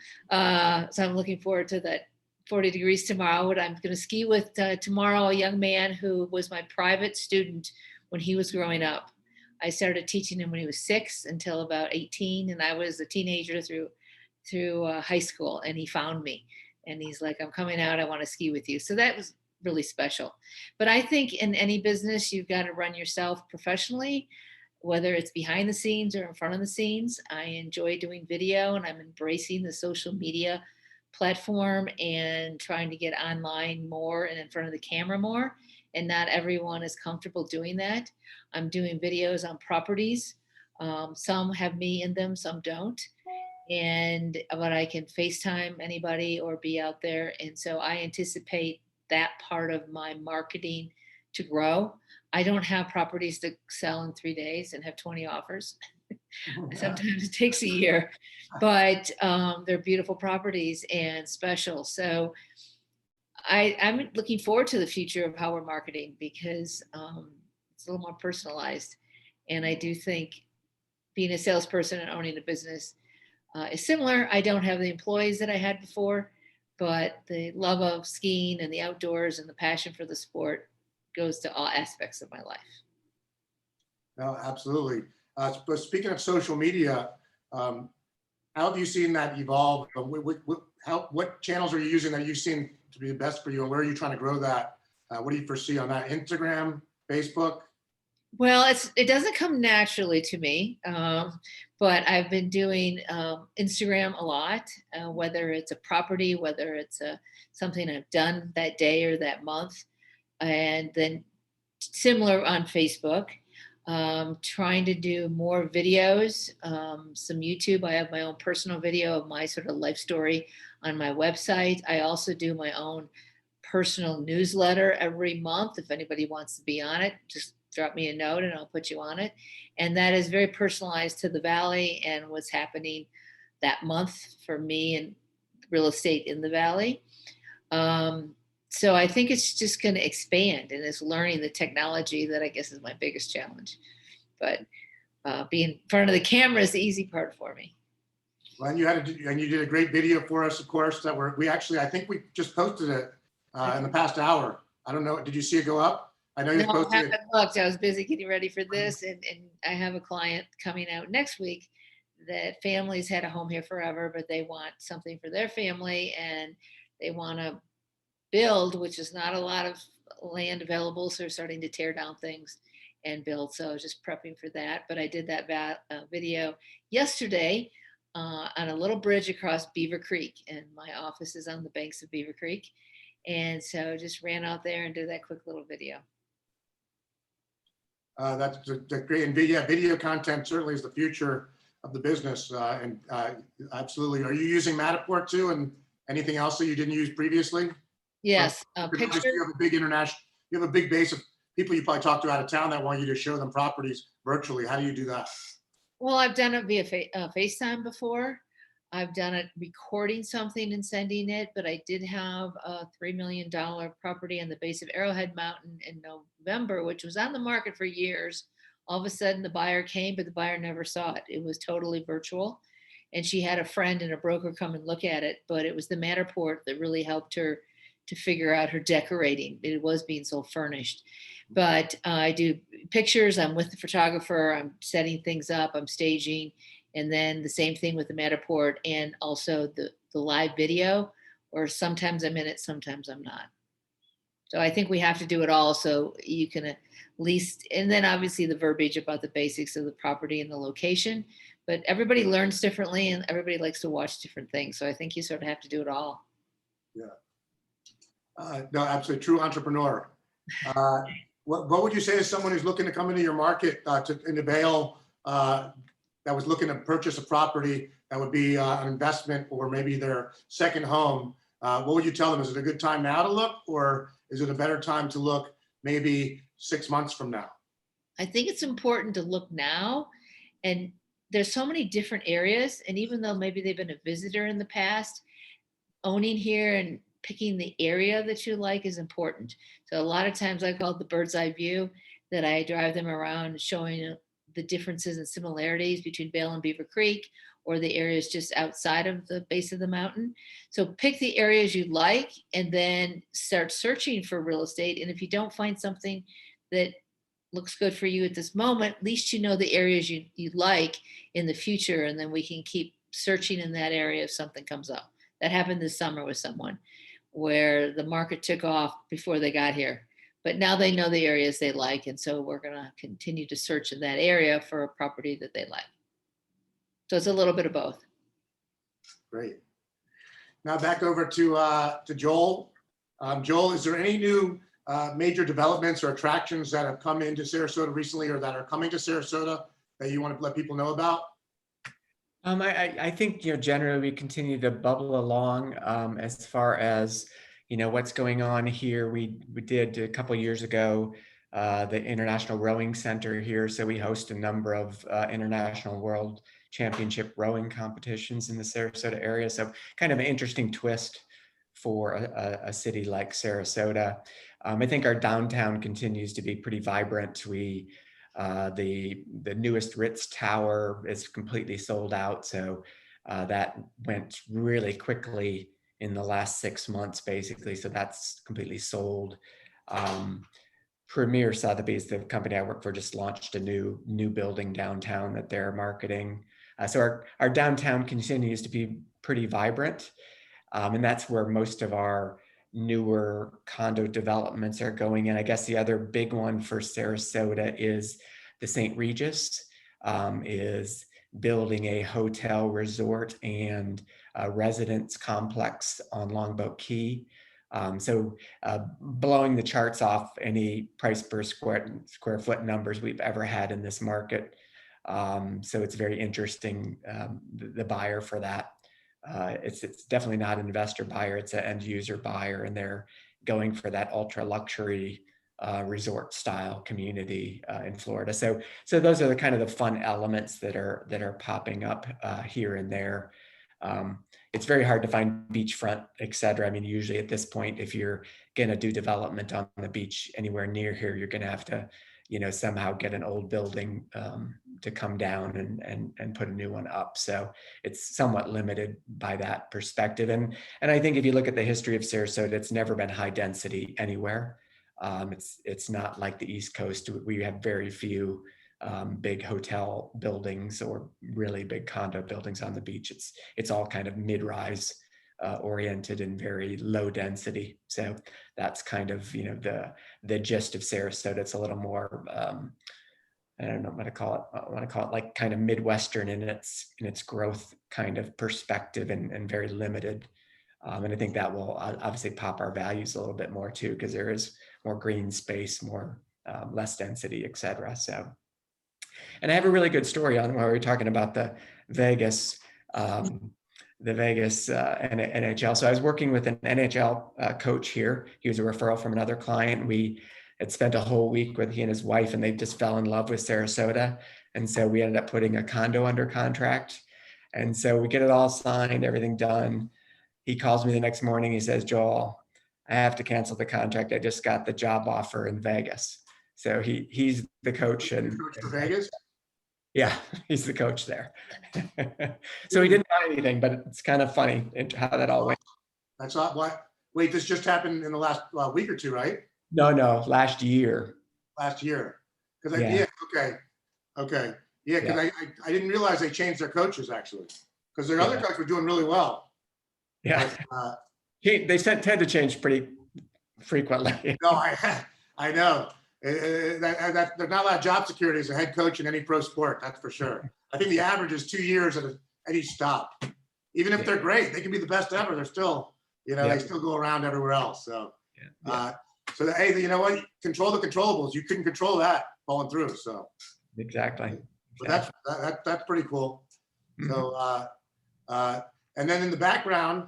So I'm looking forward to that 40 degrees tomorrow. I'm going to ski with tomorrow a young man who was my private student when he was growing up. I started teaching him when he was 6 until about 18, and I was a teenager through high school, and he found me, and he's like, I'm coming out, I want to ski with you. So that was really special. But I think in any business, you've got to run yourself professionally, whether it's behind the scenes or in front of the scenes. I enjoy doing video, and I'm embracing the social media platform and trying to get online more and in front of the camera more. And not everyone is comfortable doing that. I'm doing videos on properties. Some have me in them, some don't. But I can FaceTime anybody or be out there. And so I anticipate that part of my marketing to grow. I don't have properties to sell in 3 days and have 20 offers. Sometimes it takes a year, but they're beautiful properties and special. So I'm looking forward to the future of how we're marketing, because it's a little more personalized. And I do think being a salesperson and owning a business is similar. I don't have the employees that I had before, but the love of skiing and the outdoors and the passion for the sport goes to all aspects of my life. No, absolutely. But speaking of social media, how have you seen that evolve? What channels are you using that you've seen to be the best for you, and where are you trying to grow that? What do you foresee on that? Instagram, Facebook? Well, it doesn't come naturally to me, but I've been doing Instagram a lot, whether it's a property, whether it's something I've done that day or that month, and then similar on Facebook. Trying to do more videos, some YouTube. I have my own personal video of my sort of life story on my website. I also do my own personal newsletter every month. If anybody wants to be on it, just drop me a note and I'll put you on it. And that is very personalized to the Valley and what's happening that month for me and real estate in the Valley. So I think it's just going to expand, and it's learning the technology that I guess is my biggest challenge. But being in front of the camera is the easy part for me. Well, and you did a great video for us, of course, I think we just posted it in the past hour. I don't know, did you see it go up? I know you No, I posted it. haven't looked. I was busy getting ready for this, and I have a client coming out next week that families had a home here forever, but they want something for their family, and they want to build, which is not a lot of land available. So they're starting to tear down things and build. So I was just prepping for that. But I did that video yesterday on a little bridge across Beaver Creek, and my office is on the banks of Beaver Creek. And so just ran out there and did that quick little video. That's great. And video content certainly is the future of the business. Absolutely. Are you using Matterport too? And anything else that you didn't use previously? Yes, Pictures. You have a big base of people you probably talk to out of town that want you to show them properties virtually. How do you do that? Well, I've done it via FaceTime before. I've done it recording something and sending it, but I did have a $3 million property on the base of Arrowhead Mountain in November, which was on the market for years. All of a sudden the buyer came, but the buyer never saw it. It was totally virtual. And she had a friend and a broker come and look at it, but it was the Matterport that really helped her to figure out her decorating. It was being sold furnished. But I do pictures, I'm with the photographer, I'm setting things up, I'm staging, and then the same thing with the Matterport, and also the live video, or sometimes I'm in it, sometimes I'm not. So I think we have to do it all so you can at least, and then obviously the verbiage about the basics of the property and the location, but everybody learns differently and everybody likes to watch different things. So I think you sort of have to do it all. Yeah. No, absolutely. True entrepreneur. What would you say to someone who's looking to come into your market into Vail, that was looking to purchase a property that would be an investment or maybe their second home? What would you tell them? Is it a good time now to look, or is it a better time to look maybe 6 months from now? I think it's important to look now, and there's so many different areas. And even though maybe they've been a visitor in the past, owning here and picking the area that you like is important. So a lot of times I call it the bird's eye view, that I drive them around showing the differences and similarities between Vail and Beaver Creek, or the areas just outside of the base of the mountain. So pick the areas you like and then start searching for real estate. And if you don't find something that looks good for you at this moment, at least you know the areas you like in the future, and then we can keep searching in that area if something comes up. That happened this summer with someone where the market took off before they got here. But now they know the areas they like, and so we're going to continue to search in that area for a property that they like. So it's a little bit of both. Great. Now back over to Joel. Joel, is there any new major developments or attractions that have come into Sarasota recently or that are coming to Sarasota that you want to let people know about? I think, generally we continue to bubble along as far as, what's going on here. We did a couple of years ago, the International Rowing Center here. So we host a number of international world championship rowing competitions in the Sarasota area. So kind of an interesting twist for a city like Sarasota. I think our downtown continues to be pretty vibrant. The newest Ritz Tower is completely sold out. So that went really quickly in the last 6 months, basically. So that's completely sold. Premier Sotheby's, the company I work for, just launched a new building downtown that they're marketing. So our downtown continues to be pretty vibrant. And that's where most of our newer condo developments are going. And I guess the other big one for Sarasota is the St. Regis is building a hotel resort and a residence complex on Longboat Key. So blowing the charts off any price per square foot numbers we've ever had in this market. So it's very interesting, the buyer for that. It's definitely not an investor buyer, it's an end user buyer, and they're going for that ultra luxury resort style community in Florida. So those are the kind of the fun elements that are popping up here and there. It's very hard to find beachfront, et cetera. I mean, usually at this point, if you're going to do development on the beach anywhere near here, you're going to have to, somehow get an old building to come down and put a new one up. So it's somewhat limited by that perspective. And I think if you look at the history of Sarasota, it's never been high density anywhere. It's not like the East Coast. We have very few big hotel buildings or really big condo buildings on the beach. It's all kind of mid-rise oriented and very low density. So that's kind of, the gist of Sarasota. It's a little more, I don't know what to call it. I want to call it like kind of Midwestern in its growth kind of perspective and very limited. And I think that will obviously pop our values a little bit more too, because there is more green space, more less density, et cetera. So, and I have a really good story on where we're talking about the Vegas NHL. So I was working with an NHL coach here. He was a referral from another client. We had spent a whole week with he and his wife, and they just fell in love with Sarasota. And so we ended up putting a condo under contract. And so we get it all signed, everything done. He calls me the next morning. He says, "Joel, I have to cancel the contract. I just got the job offer in Vegas." So he's the coach. And Coach for Vegas? Yeah, he's the coach there. So he didn't buy anything, but it's kind of funny how that all went. That's not what. Wait, this just happened in the last week or two, right? No, last year. Last year. Because Yeah. Okay. Yeah, because I didn't realize they changed their coaches actually. Because their other coach were doing really well. Yeah. But, They tend to change pretty frequently. no, I know. There's not a lot of job security as a head coach in any pro sport, that's for sure. I think the average is 2 years at each stop. Even if they're great, they can be the best ever. They're still, they still go around everywhere else. So, hey, you know what? Control the controllables. You couldn't control that falling through. So Exactly. But that's pretty cool. Mm-hmm. So, and then in the background,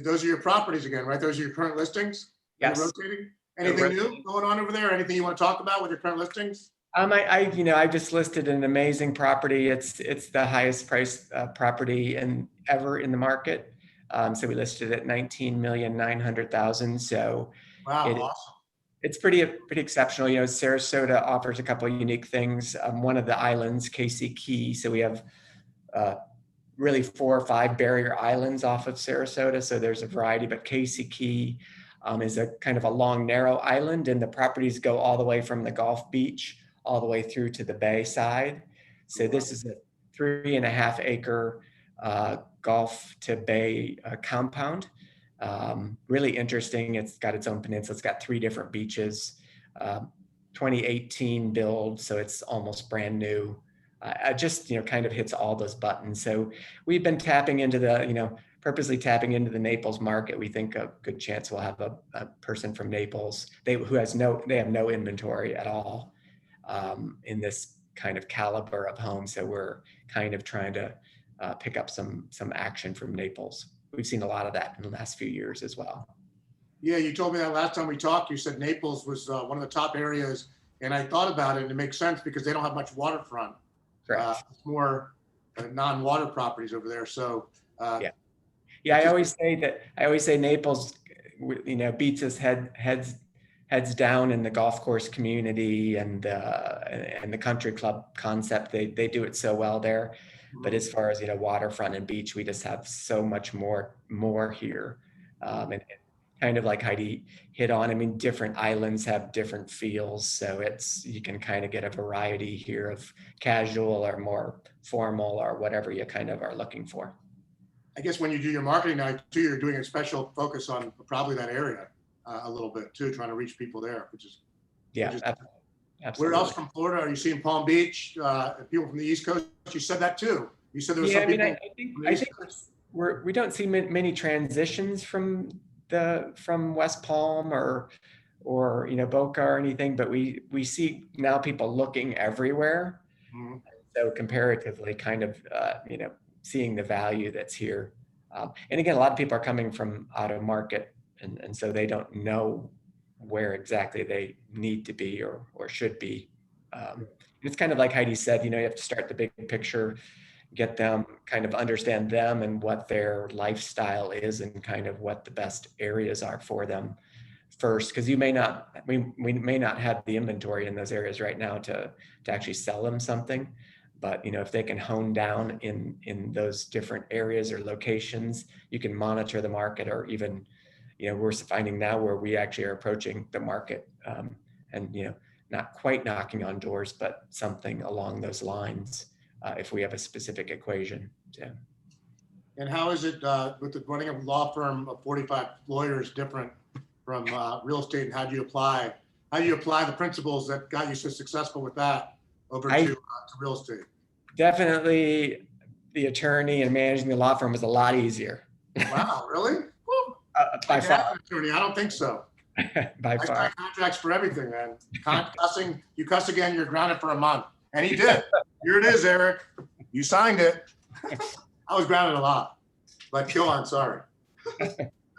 those are your properties again, right? Those are your current listings? Yes. Rotating? Anything new going on over there? Anything you want to talk about with your current listings? I just listed an amazing property. It's the highest priced property ever in the market. So we listed it at $19,900,000. So wow, awesome. It's pretty exceptional. Sarasota offers a couple of unique things. One of the islands, Casey Key. So we have really 4 or 5 barrier islands off of Sarasota. So there's a variety, but Casey Key is a kind of a long, narrow island, and the properties go all the way from the Gulf Beach all the way through to the bay side. So this is a 3.5 acre Gulf to Bay compound. Really interesting. It's got its own peninsula. It's got 3 different beaches. 2018 build, so it's almost brand new. Just, kind of hits all those buttons. So we've been tapping into the, purposely tapping into the Naples market. We think a good chance we'll have a person from Naples they have no inventory at all in this kind of caliber of home. So we're kind of trying to pick up some action from Naples. We've seen a lot of that in the last few years as well. Yeah, you told me that last time we talked. You said Naples was one of the top areas, and I thought about it, and it makes sense because they don't have much waterfront. Correct. It's more non-water properties over there. So yeah, I always say Naples, beats us heads down in the golf course community and the country club concept. They do it so well there. But as far as waterfront and beach, we just have so much more here. And kind of like Heidi hit on, I mean, different islands have different feels. So you can kind of get a variety here of casual or more formal or whatever you kind of are looking for. I guess when you do your marketing now too, you're doing a special focus on probably that area a little bit too, trying to reach people there, which is absolutely. Where else from Florida? Are you seeing Palm Beach? People from the East Coast? You said that too. You said there was some people. I think we don't see many transitions from West Palm or Boca or anything, but we see now people looking everywhere. Mm-hmm. So comparatively, kind of seeing the value that's here. And again, a lot of people are coming from out of market, and so they don't know where exactly they need to be or should be. It's kind of like Heidi said, you have to start the big picture, get them, kind of understand them and what their lifestyle is and kind of what the best areas are for them first, because we may not have the inventory in those areas right now to actually sell them something. But if they can hone down in those different areas or locations, you can monitor the market, or even we're finding now where we actually are approaching the market and not quite knocking on doors, but something along those lines if we have a specific equation. Yeah. And how is it with the running a law firm of 45 lawyers different from real estate, and how do you apply the principles that got you so successful with that over to real estate? Definitely the attorney and managing the law firm was a lot easier. Wow, really? By far. Attorney, I don't think so. By far. I contracts for everything, man. Cussing, you cuss again, you're grounded for a month. And he did. Here it is, Eric. You signed it. I was grounded a lot. But go on, sorry.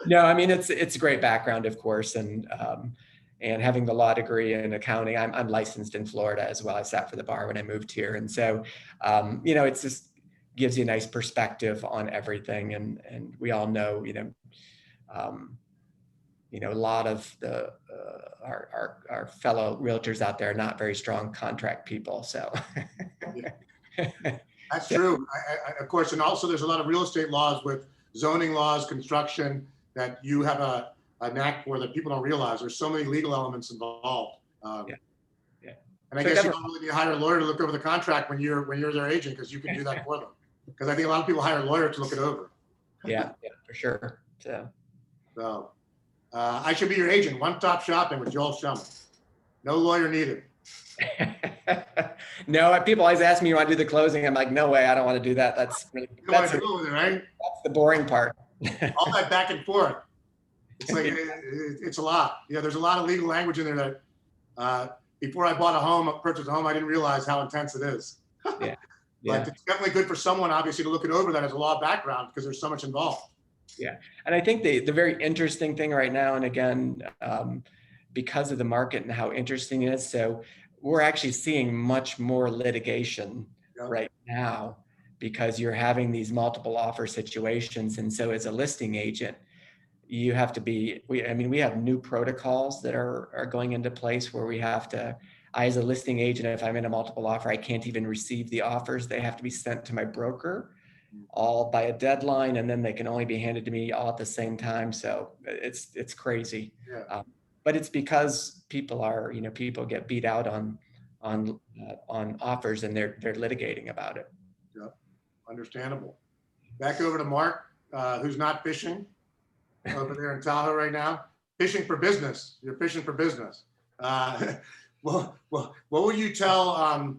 No, I mean, it's a great background, of course, and having the law degree in accounting. I'm licensed in Florida as well. I sat for the bar when I moved here, and so it just gives you a nice perspective on everything. And we all know, a lot of our fellow realtors out there are not very strong contract people. So that's true. Of course, and also there's a lot of real estate laws with zoning laws, construction, that you have a knack for that people don't realize. There's so many legal elements involved. And I guess you don't really need to hire a lawyer to look over the contract when you're their agent, because you can do that for them. Because I think a lot of people hire a lawyer to look it over. Yeah, for sure. So I should be your agent. One-stop shopping with Joel Schemmel. No lawyer needed. No, people always ask me, you want to do the closing? I'm like, no way, I don't want to do that. That's the boring part. All that back and forth. It's like it's a lot. There's a lot of legal language in there that before I purchased a home, I didn't realize how intense it is. Yeah. But it's definitely good for someone, obviously, to look it over that has a law background, because there's so much involved. Yeah. And I think the very interesting thing right now, and again, because of the market and how interesting it is, so we're actually seeing much more litigation right now, because you're having these multiple offer situations. And so as a listing agent, you have to we have new protocols that are going into place where we have to, as a listing agent, if I'm in a multiple offer, I can't even receive the offers. They have to be sent to my broker all by a deadline, and then they can only be handed to me all at the same time. So it's crazy. Yeah. But it's because people get beat out on on offers, and they're litigating about it. Yep, understandable. Back over to Mark, who's not fishing over there in Tahoe right now. Fishing for business. You're fishing for business. Well, what would you tell?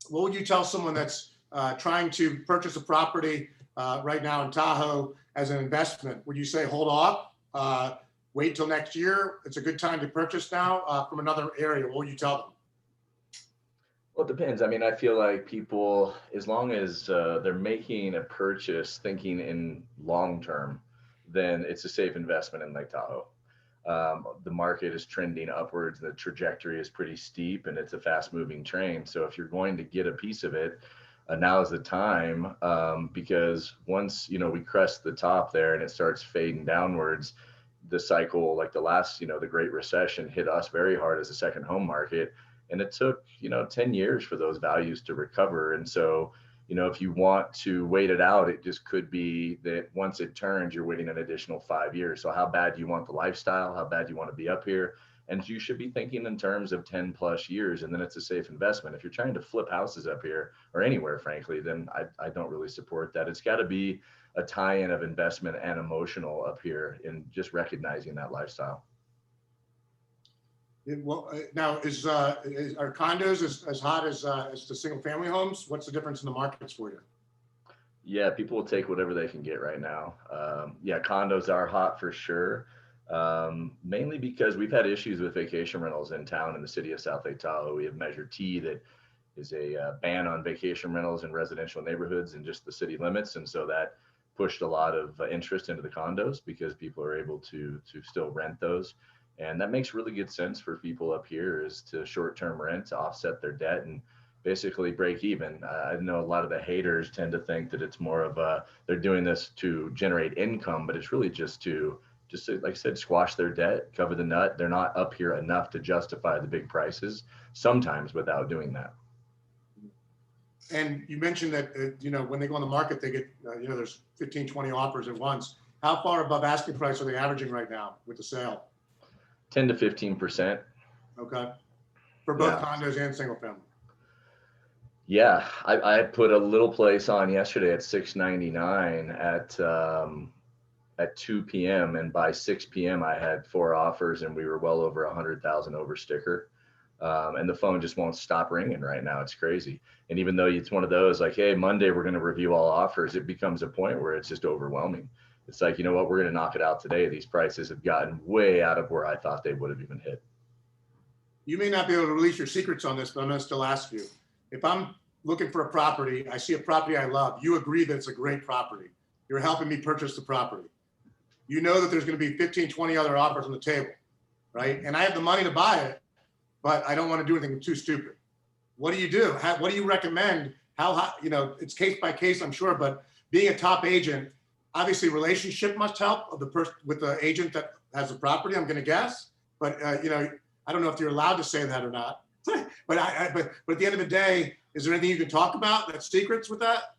What would you tell someone that's trying to purchase a property right now in Tahoe as an investment? Would you say hold off, wait till next year? It's a good time to purchase now from another area. What would you tell them? Well, it depends. I mean, I feel like people, as long as they're making a purchase thinking in long term, then it's a safe investment in Lake Tahoe. The market is trending upwards. The trajectory is pretty steep, and it's a fast moving train. So if you're going to get a piece of it, now is the time, because once, we crest the top there and it starts fading downwards, the cycle, like the last, the Great Recession hit us very hard as a second home market. And it took, 10 years for those values to recover. And so, if you want to wait it out, it just could be that once it turns, you're waiting an additional 5 years. So how bad do you want the lifestyle? How bad do you want to be up here? And you should be thinking in terms of 10 plus years, and then it's a safe investment. If you're trying to flip houses up here or anywhere, frankly, then I don't really support that. It's got to be a tie-in of investment and emotional up here in just recognizing that lifestyle. Well, now are condos as hot as the single family homes? What's the difference in the markets for you? Yeah, people will take whatever they can get right now. Yeah, condos are hot for sure. Mainly because we've had issues with vacation rentals in town in the city of South Lake Tahoe. We have Measure T that is a ban on vacation rentals in residential neighborhoods and just the city limits. And so that pushed a lot of interest into the condos because people are able to still rent those. And that makes really good sense for people up here, is to short-term rent to offset their debt and basically break even. I know a lot of the haters tend to think that it's more of they're doing this to generate income, but it's really just to, like I said, squash their debt, cover the nut. They're not up here enough to justify the big prices sometimes without doing that. And you mentioned that, when they go on the market, they get, there's 15, 20 offers at once. How far above asking price are they averaging right now with the sale? 10 to 15%. Okay. For both condos and single family. Yeah, I put a little place on yesterday at $699 at 2 p.m. and by 6 p.m. I had 4 offers and we were well over 100,000 over sticker. And the phone just won't stop ringing right now. It's crazy. And even though it's one of those like, hey, Monday we're going to review all offers, it becomes a point where it's just overwhelming. It's like, you know what, we're going to knock it out today. These prices have gotten way out of where I thought they would have even hit. You may not be able to release your secrets on this, but I'm going to still ask you. If I'm looking for a property, I see a property I love, you agree that it's a great property. You're helping me purchase the property. You know that there's going to be 15, 20 other offers on the table, right? And I have the money to buy it, but I don't want to do anything too stupid. What do you do? What do you recommend? It's case by case, I'm sure, but being a top agent, obviously relationship must help of the person with the agent that has the property, I'm going to guess. But, I don't know if you're allowed to say that or not. but at the end of the day, is there anything you can talk about that's secrets with that?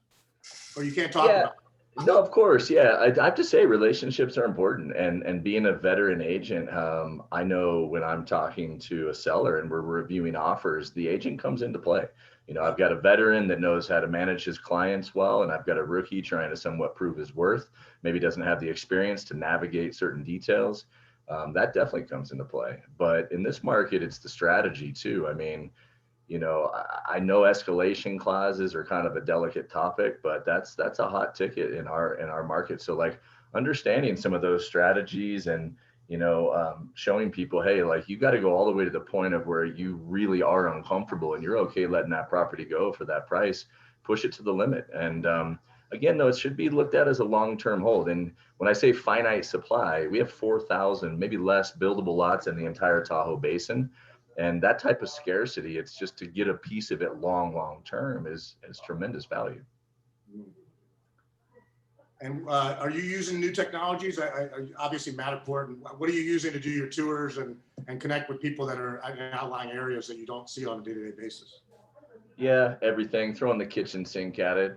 Or you can't talk about it? No, of course. Yeah. I have to say relationships are important, and being a veteran agent, I know when I'm talking to a seller and we're reviewing offers, the agent comes into play. I've got a veteran that knows how to manage his clients well, and I've got a rookie trying to somewhat prove his worth. Maybe doesn't have the experience to navigate certain details. That definitely comes into play. But in this market, it's the strategy too. I mean, I know escalation clauses are kind of a delicate topic, but that's a hot ticket in our market. So like understanding some of those strategies and, showing people, hey, like you got to go all the way to the point of where you really are uncomfortable and you're okay letting that property go for that price, push it to the limit. And again, though, it should be looked at as a long-term hold. And when I say finite supply, we have 4,000, maybe less buildable lots in the entire Tahoe Basin. And that type of scarcity, it's just to get a piece of it long term is tremendous value. And are you using new technologies? Obviously Matterport. And what are you using to do your tours and connect with people that are in outlying areas that you don't see on a day-to-day basis? Yeah, everything. Throwing the kitchen sink at it.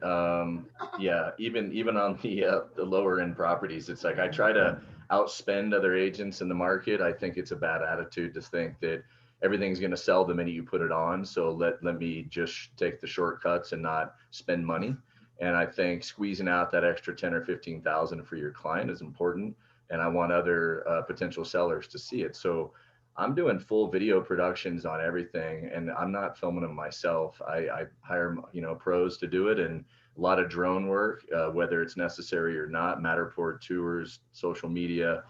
Yeah, even on the lower end properties, it's like I try to outspend other agents in the market. I think it's a bad attitude to think that everything's going to sell the minute you put it on. So let me just take the shortcuts and not spend money. And I think squeezing out that extra 10 or 15,000 for your client is important. And I want other potential sellers to see it. So I'm doing full video productions on everything, and I'm not filming them myself. I hire, pros to do it, and a lot of drone work, whether it's necessary or not, Matterport tours, social media,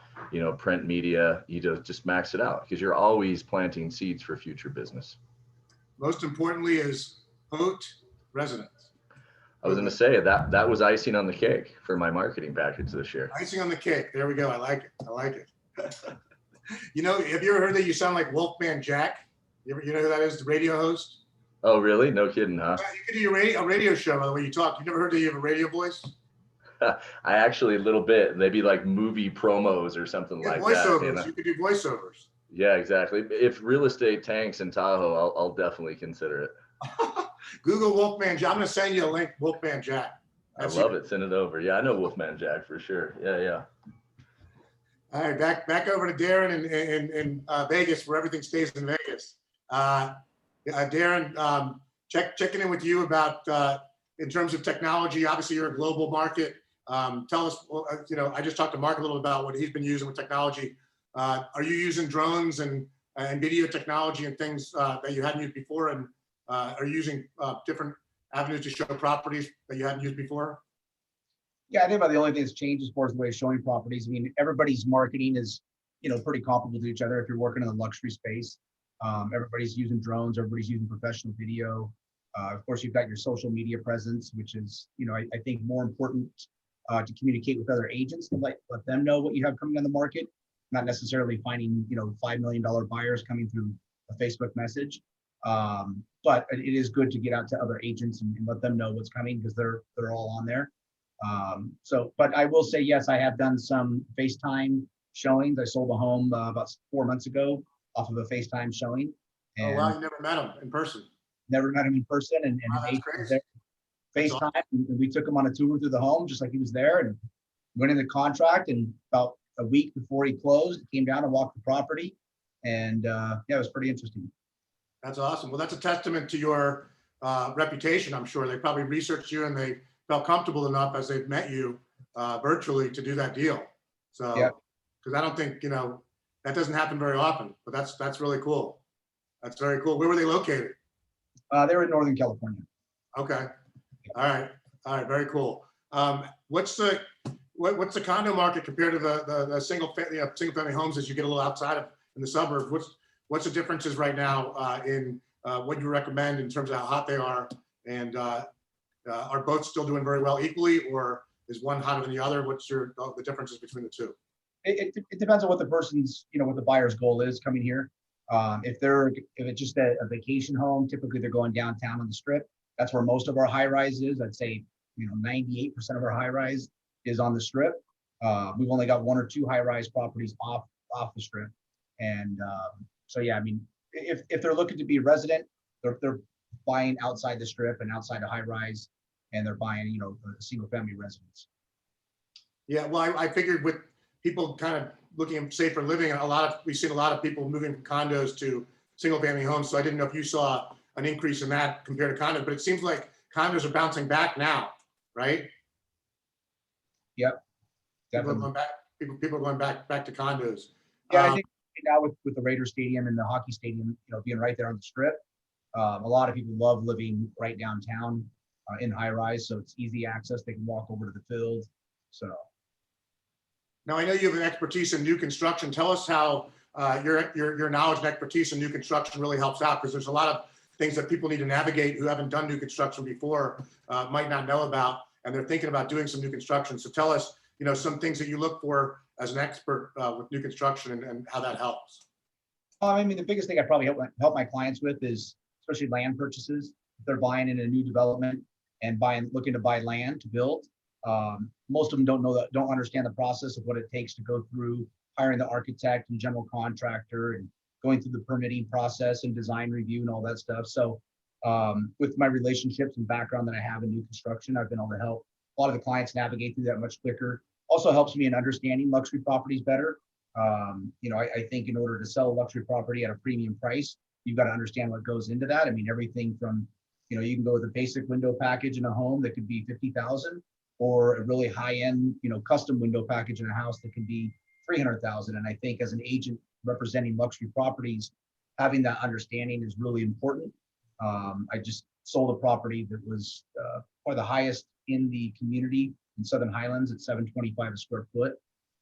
print media, you just max it out because you're always planting seeds for future business. Most importantly is Haute Residence. I was going to say that was icing on the cake for my marketing package this year. Icing on the cake. There we go. I like it. I like it. Have you ever heard that you sound like Wolfman Jack? You know who that is? The radio host? Oh, really? No kidding, huh? You could do a radio show by the way you talk. You never heard that you have a radio voice? I actually, a little bit. Maybe like movie promos or something like voiceovers. that. You could do voiceovers. Yeah, exactly. If real estate tanks in Tahoe, I'll definitely consider it. Google Wolfman Jack. I'm going to send you a link, Wolfman Jack. I love it. Send it over. Yeah, I know Wolfman Jack for sure. Yeah. All right, back over to Darin in Vegas, where everything stays in Vegas. Darin, checking in with you about in terms of technology. Obviously, you're a global market. Tell us, I just talked to Mark a little about what he's been using with technology. Are you using drones and video technology and things that you hadn't used before? And are you using different avenues to show properties that you hadn't used before? Yeah, I think about the only thing that's changed as far as the way of showing properties. I mean, everybody's marketing is, pretty comparable to each other. If you're working in the luxury space, everybody's using drones, everybody's using professional video. Of course, you've got your social media presence, which is, I think more important to communicate with other agents and let them know what you have coming on the market, not necessarily finding, $5 million buyers coming through a Facebook message. But it is good to get out to other agents and let them know what's coming because they're all on there. But I will say, yes, I have done some FaceTime showings. I sold a home about 4 months ago off of a FaceTime showing. And oh, wow, you never met him in person. Never met him in person. And wow, that's crazy. FaceTime, awesome. And we took him on a tour through the home, just like he was there, and went into contract. And about a week before he closed, he came down and walked the property. And it was pretty interesting. That's awesome. Well, that's a testament to your reputation. I'm sure they probably researched you and they felt comfortable enough as they've met you virtually to do that deal. So, because I don't think, that doesn't happen very often, but that's really cool. That's very cool. Where were they located? They were in Northern California. Okay. All right. Very cool. What's the condo market compared to the single family homes as you get a little outside of in the suburbs? What's the differences right now in what you recommend in terms of how hot they are? And are both still doing very well equally, or is one hotter than the other? What's the differences between the two? It depends on what the person's, what the buyer's goal is coming here. If it's just a vacation home, typically they're going downtown on the strip. That's where most of our high rise is. I'd say, 98% of our high rise is on the strip. We've only got 1 or 2 high rise properties off the strip. And so, yeah, I mean, if they're looking to be a resident, they're buying outside the strip and outside a high rise, and they're buying, a single family residence. Yeah, well, I figured with people kind of looking at safer living, we've seen a lot of people moving from condos to single family homes. So I didn't know if you saw an increase in that compared to condos, but it seems like condos are bouncing back now, right? Yep. People are going back to condos. Yeah, I think now with the Raider Stadium and the hockey stadium, being right there on the strip, a lot of people love living right downtown in high rise, so it's easy access. They can walk over to the field. So now I know you have an expertise in new construction. Tell us how your knowledge and expertise in new construction really helps out, because there's a lot of things that people need to navigate who haven't done new construction before, might not know about, and they're thinking about doing some new construction. So tell us, some things that you look for as an expert with new construction and how that helps. I mean, the biggest thing I probably help my clients with is especially land purchases. If they're buying in a new development and looking to buy land to build, most of them don't understand the process of what it takes to go through hiring the architect and general contractor and going through the permitting process and design review and all that stuff. So with my relationships and background that I have in new construction, I've been able to help a lot of the clients navigate through that much quicker. Also helps me in understanding luxury properties better. I think in order to sell a luxury property at a premium price, you've got to understand what goes into that. I mean, everything from, you can go with a basic window package in a home that could be 50,000, or a really high-end, custom window package in a house that could be 300,000. And I think as an agent representing luxury properties, having that understanding is really important. I just sold a property that was probably the highest in the community in Southern Highlands at $725 a square foot.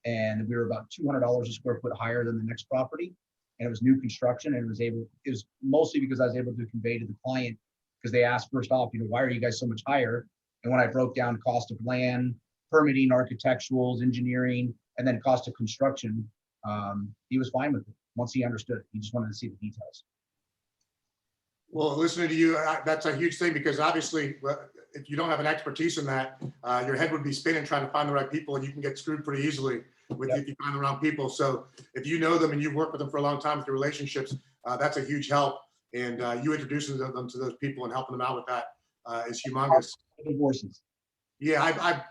And we were about $200 a square foot higher than the next property. And it was new construction, and it was mostly because I was able to convey to the client, because they asked first off, why are you guys so much higher? And when I broke down cost of land, permitting, architecturals, engineering, and then cost of construction, he was fine with it once he understood. He just wanted to see the details. Well, listening to you, that's a huge thing, because obviously, if you don't have an expertise in that, your head would be spinning trying to find the right people, and you can get screwed pretty easily if you find the wrong people. So if you know them and you've worked with them for a long time with your relationships, that's a huge help. And you introducing them to those people and helping them out with that is humongous. Divorces. Yeah,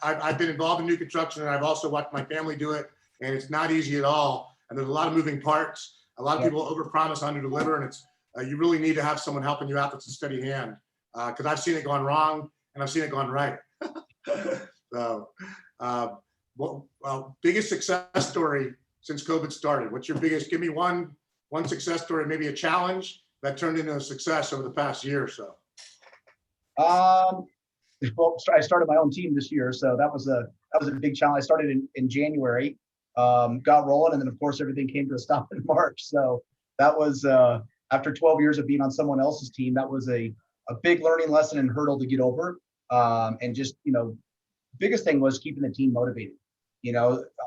I've been involved in new construction, and I've also watched my family do it, and it's not easy at all. And there's a lot of moving parts. A lot of people overpromise, underdeliver, and it's you really need to have someone helping you out that's a steady hand, because I've seen it gone wrong and I've seen it gone right. So, biggest success story since COVID started? What's your biggest? Give me one success story, maybe a challenge that turned into a success over the past year or so. Well, I started my own team this year, so that was a big challenge. I started in January, got rolling, and then of course everything came to a stop in March. So that was after 12 years of being on someone else's team, that was a big learning lesson and hurdle to get over. And just biggest thing was keeping the team motivated.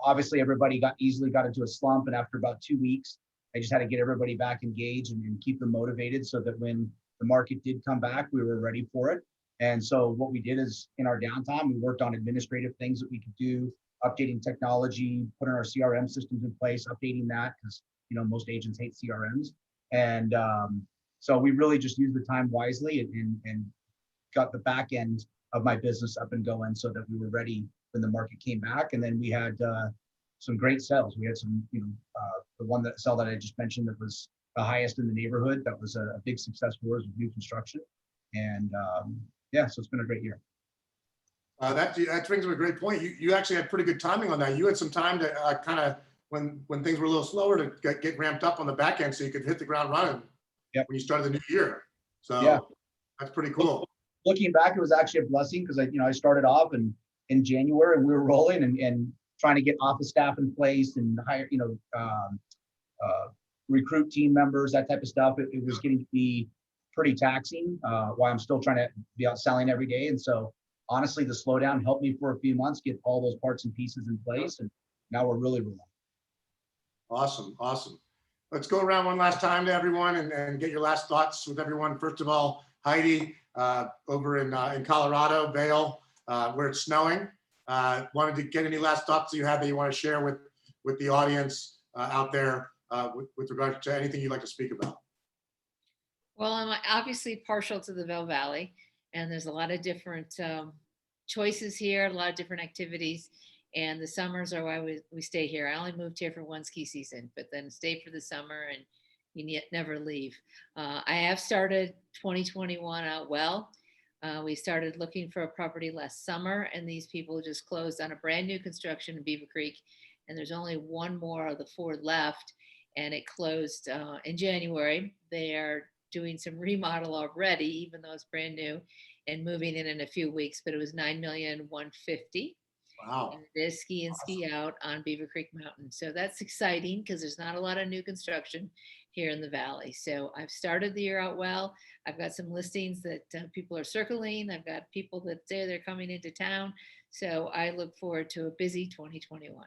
Obviously everybody easily got into a slump, and after about 2 weeks, I just had to get everybody back engaged and keep them motivated, so that when the market did come back, we were ready for it. And so what we did is, in our downtime, we worked on administrative things that we could do, updating technology, putting our CRM systems in place, updating that, because most agents hate CRMs. And so we really just used the time wisely and got the back end of my business up and going, so that we were ready when the market came back. And then we had some great sales. We had some, the one that I just mentioned that was the highest in the neighborhood. That was a big success for us with new construction. And so it's been a great year. That brings up a great point. You actually had pretty good timing on that. You had some time to kind of, when things were a little slower, to get ramped up on the back end, so you could hit the ground running when you started the new year. So that's pretty cool. Looking back, it was actually a blessing, because I started off in January, and we were rolling and trying to get office staff in place and hire, recruit team members, that type of stuff. It was getting to be pretty taxing while I'm still trying to be out selling every day. And so honestly, the slowdown helped me for a few months get all those parts and pieces in place. And now we're really rolling. Awesome. Let's go around one last time to everyone and get your last thoughts with everyone. First of all, Heidi, over in Colorado, Vail, where it's snowing. Wanted to get any last thoughts you had that you want to share with the audience out there with regard to anything you'd like to speak about. Well, I'm obviously partial to the Vail Valley, and there's a lot of different choices here, a lot of different activities, and the summers are why we stay here. I only moved here for one ski season, but then stay for the summer, and you never leave. I have started 2021 out well. We started looking for a property last summer, and these people just closed on a brand new construction in Beaver Creek, and there's only one more of the 4 left, and it closed in January. They are doing some remodel already, even though it's brand new, and moving in a few weeks, but it was $9,150,000. Wow. And it is ski in, ski out on Beaver Creek Mountain. So that's exciting, because there's not a lot of new construction here in the Valley. So I've started the year out well. I've got some listings that people are circling. I've got people that say they're coming into town. So I look forward to a busy 2021.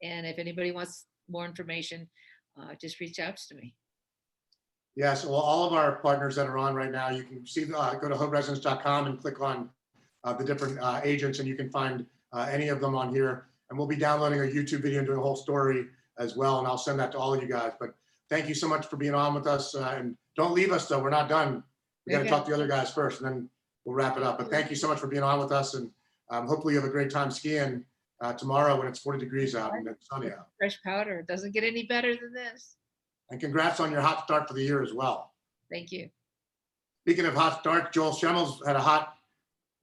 And if anybody wants more information, just reach out to me. Yes, well, all of our partners that are on right now, you can see, go to HauteResidence.com and click on the different agents, and you can find any of them on here. And we'll be downloading a YouTube video and doing a whole story as well, and I'll send that to all of you guys. But thank you so much for being on with us. And don't leave us, though. We're not done. We got to talk to the other guys first, and then we'll wrap it up. But thank you so much for being on with us, and hopefully you have a great time skiing tomorrow when it's 40 degrees out and it's sunny out. Fresh powder. Doesn't get any better than this. And congrats on your hot start for the year as well. Thank you. Speaking of hot start, Joel Schemmel's had a hot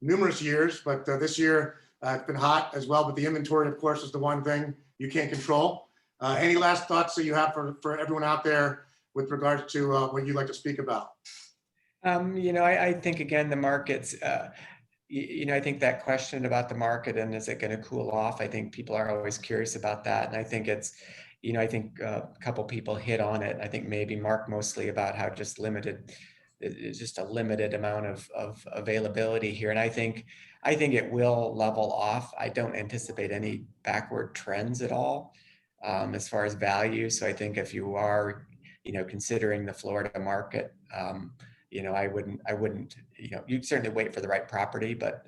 numerous years, but this year it's been hot as well. But the inventory, of course, is the one thing you can't control. Any last thoughts that you have for everyone out there with regards to what you'd like to speak about? I think, again, the markets, I think that question about the market and is it going to cool off? I think people are always curious about that. And I think it's, I think a couple people hit on it. I think maybe Mark mostly about how just a limited amount of availability here. And I think it will level off. I don't anticipate any backward trends at all as far as value. So I think if you are, considering the Florida market, I wouldn't, you'd certainly wait for the right property, but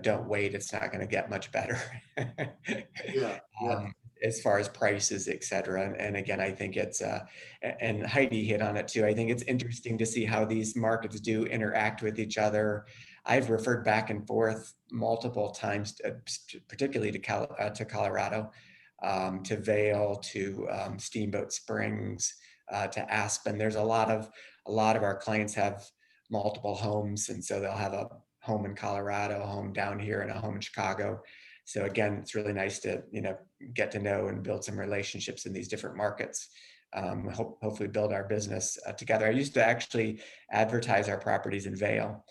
don't wait. It's not going to get much better. Yeah. As far as prices, et cetera. And again, I think it's, and Heidi hit on it too. I think it's interesting to see how these markets do interact with each other. I've referred back and forth multiple times, particularly to Colorado, to Vail, to Steamboat Springs, to Aspen. There's a lot of our clients have multiple homes. And so they'll have a home in Colorado, a home down here, and a home in Chicago. So again, it's really nice to, get to know and build some relationships in these different markets. Hopefully build our business together. I used to actually advertise our properties in Vail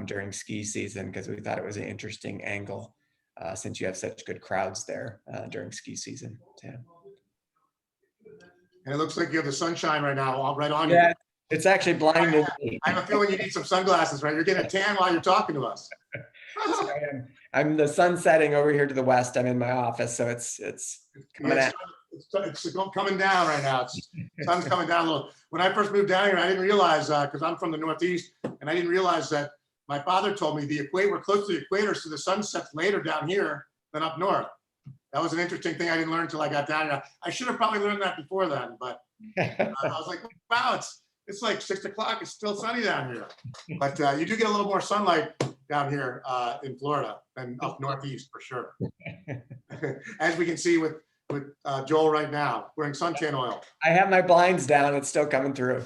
during ski season because we thought it was an interesting angle since you have such good crowds there during ski season. Yeah. And it looks like you have the sunshine right now, right on Yeah, you. it's actually blinding me. I have a feeling you need some sunglasses, right? You're getting a tan while you're talking to us. I'm the sun setting over here to the west. I'm in my office, so it's coming Yeah, at. it's coming down right now. Sun's coming down a little. When I first moved down here, I didn't realize, because I'm from the Northeast, and I didn't realize that my father told me we're close to the equator, so the sun sets later down here than up north. That was an interesting thing I didn't learn until I got down here. I should have probably learned that before then, but I was like, wow, it's like 6 o'clock. It's still sunny down here. But you do get a little more sunlight down here in Florida than up Northeast for sure. As we can see with Joel right now, wearing suntan oil. I have my blinds down. It's still coming through.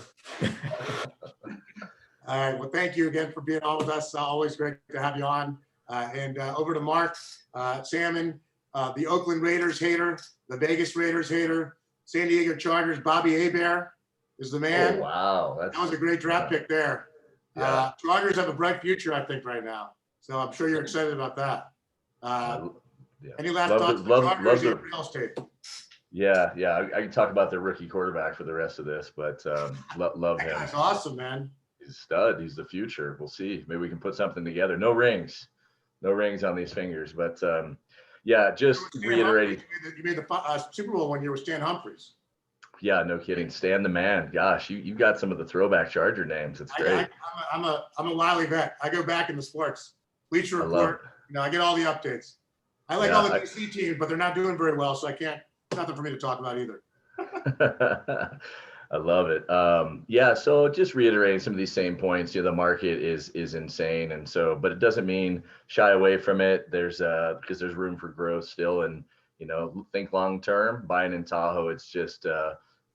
All right. Well, thank you again for being on with us. Always great to have you on. And over to Mark, Salmon, the Oakland Raiders hater, the Vegas Raiders hater, San Diego Chargers, Bobby Hebert is the man. Oh, wow. That was a great draft pick there. Yeah. Chargers have a bright future, I think, right now. So I'm sure you're excited about that. Any last thoughts on Chargers and real estate? Yeah. I can talk about their rookie quarterback for the rest of this, but love him. That's awesome, man. He's a stud. He's the future. We'll see. Maybe we can put something together. No rings on these fingers, but just reiterating. You made the Super Bowl one year with Stan Humphries. Yeah, no kidding. Stan the man. Gosh, you got some of the throwback Charger names. It's great. I'm a wily vet. I go back in the sports. Bleacher Report. I get all the updates. I like all the DC teams, but they're not doing very well, so I can't. Nothing for me to talk about either. I love it. So just reiterating some of these same points. The market is insane, and so, but it doesn't mean shy away from it. There's because there's room for growth still, and think long term. Buying in Tahoe, it's just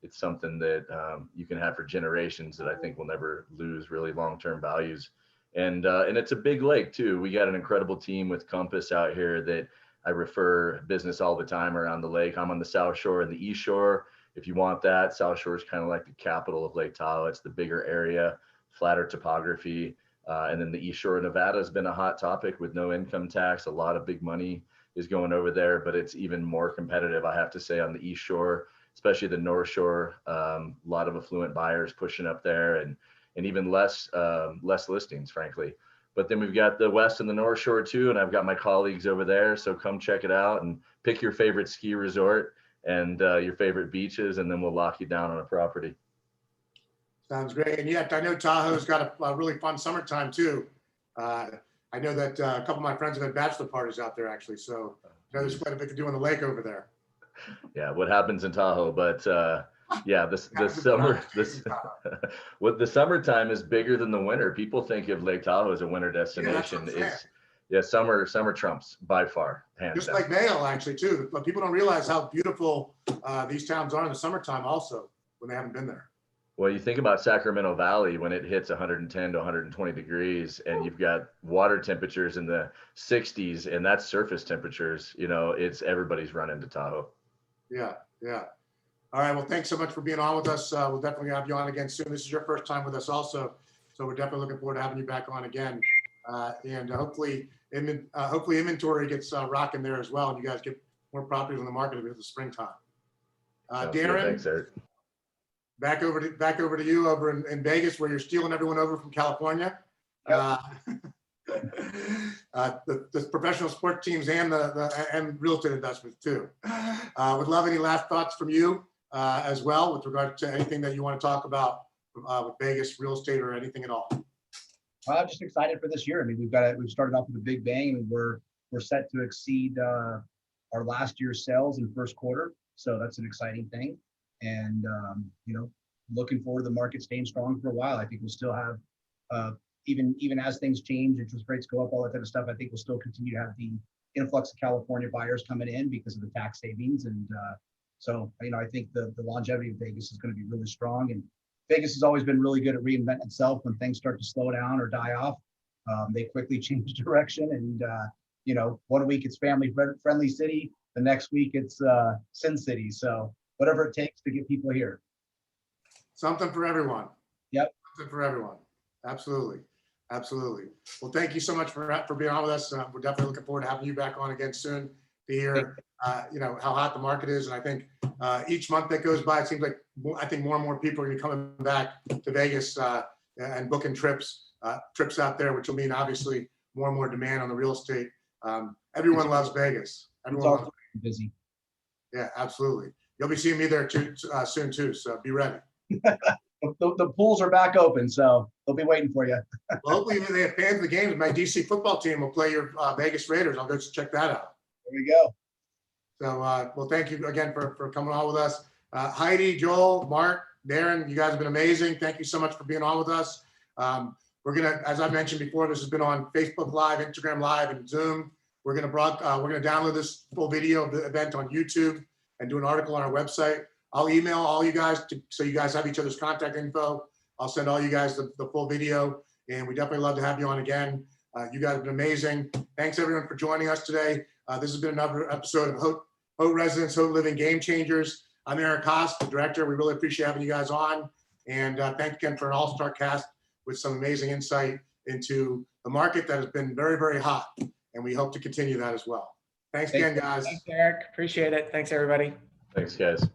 it's something that you can have for generations that I think will never lose really long term values. And it's a big lake too. We got an incredible team with Compass out here that I refer business all the time around the lake. I'm on the South Shore and the East Shore. If you want that, South Shore is kind of like the capital of Lake Tahoe. It's the bigger area, flatter topography. And then the East Shore of Nevada has been a hot topic with no income tax. A lot of big money is going over there, but it's even more competitive, I have to say, on the East Shore, especially the North Shore. A lot of affluent buyers pushing up there, and even less listings, frankly. But then we've got the West and the North Shore too, and I've got my colleagues over there. So come check it out and pick your favorite ski resort and your favorite beaches, and then we'll lock you down on a property. Sounds great. And yet I know Tahoe's got a really fun summertime too. I know that a couple of my friends have had bachelor parties out there actually. So there's quite a bit to do on the lake over there. Yeah, what happens in Tahoe, but the summertime is bigger than the winter. People think of Lake Tahoe as a winter destination. Yeah, summer trumps by far, hands Just down. like Vail, actually, too. But people don't realize how beautiful these towns are in the summertime also, when they haven't been there. Well, you think about Sacramento Valley when it hits 110 to 120 degrees and you've got water temperatures in the 60s, and that's surface temperatures, you know, it's everybody's running to Tahoe. Yeah, yeah. All right, well, thanks so much for being on with us. We'll definitely have you on again soon. This is your first time with us also, so we're definitely looking forward to having you back on again. And hopefully inventory gets rocking there as well, and you guys get more properties on the market in the springtime. Sounds good. Darren, Thanks, Eric. back over to you over in Vegas, where you're stealing everyone over from California. Yep. The professional sport teams and and real estate investments too. Would love any last thoughts from you as well with regard to anything that you want to talk about with Vegas real estate or anything at all. I'm just excited for this year. I mean, we've started off with a big bang, and we're set to exceed our last year's sales in first quarter. So that's an exciting thing. And you know, looking forward to the market staying strong for a while. I think we'll still have even as things change, interest rates go up, all that type of stuff. I think we'll still continue to have the influx of California buyers coming in because of the tax savings. And so, you know, I think the longevity of Vegas is going to be really strong. And Vegas has always been really good at reinventing itself when things start to slow down or die off. They quickly change direction. And, you know, 1 week it's family friendly city. The next week it's Sin City. So whatever it takes to get people here. Something for everyone. Yep. Something for everyone. Absolutely. Absolutely. Well, thank you so much for being on with us. We're definitely looking forward to having you back on again soon to hear, you know, how hot the market is. And I think each month that goes by, it seems like I think more and more people are going to be coming back to Vegas and booking trips out there, which will mean obviously more and more demand on the real estate. Everyone loves Vegas. Everyone loves busy. Yeah, absolutely. You'll be seeing me there too, soon too. So be ready. The pools are back open, so they'll be waiting for you. Well, hopefully they have fans of the games. My DC football team will play your Vegas Raiders. I'll go check that out. There we go. So, well, thank you again for coming on with us. Heidi, Joel, Mark, Darren, you guys have been amazing. Thank you so much for being on with us. We're gonna, as I mentioned before, this has been on Facebook Live, Instagram Live, and Zoom. We're gonna download this full video of the event on YouTube and do an article on our website. I'll email all you guys so you guys have each other's contact info. I'll send all you guys the full video, and we definitely love to have you on again. You guys have been amazing. Thanks everyone for joining us today. This has been another episode of Haute Residence, Haute Living Game Changers. I'm Eric Haas, the director. We really appreciate having you guys on. And thanks again for an all-star cast with some amazing insight into the market that has been very, very hot. And we hope to continue that as well. Thanks again, guys. Thanks, Eric. Appreciate it. Thanks, everybody. Thanks, guys.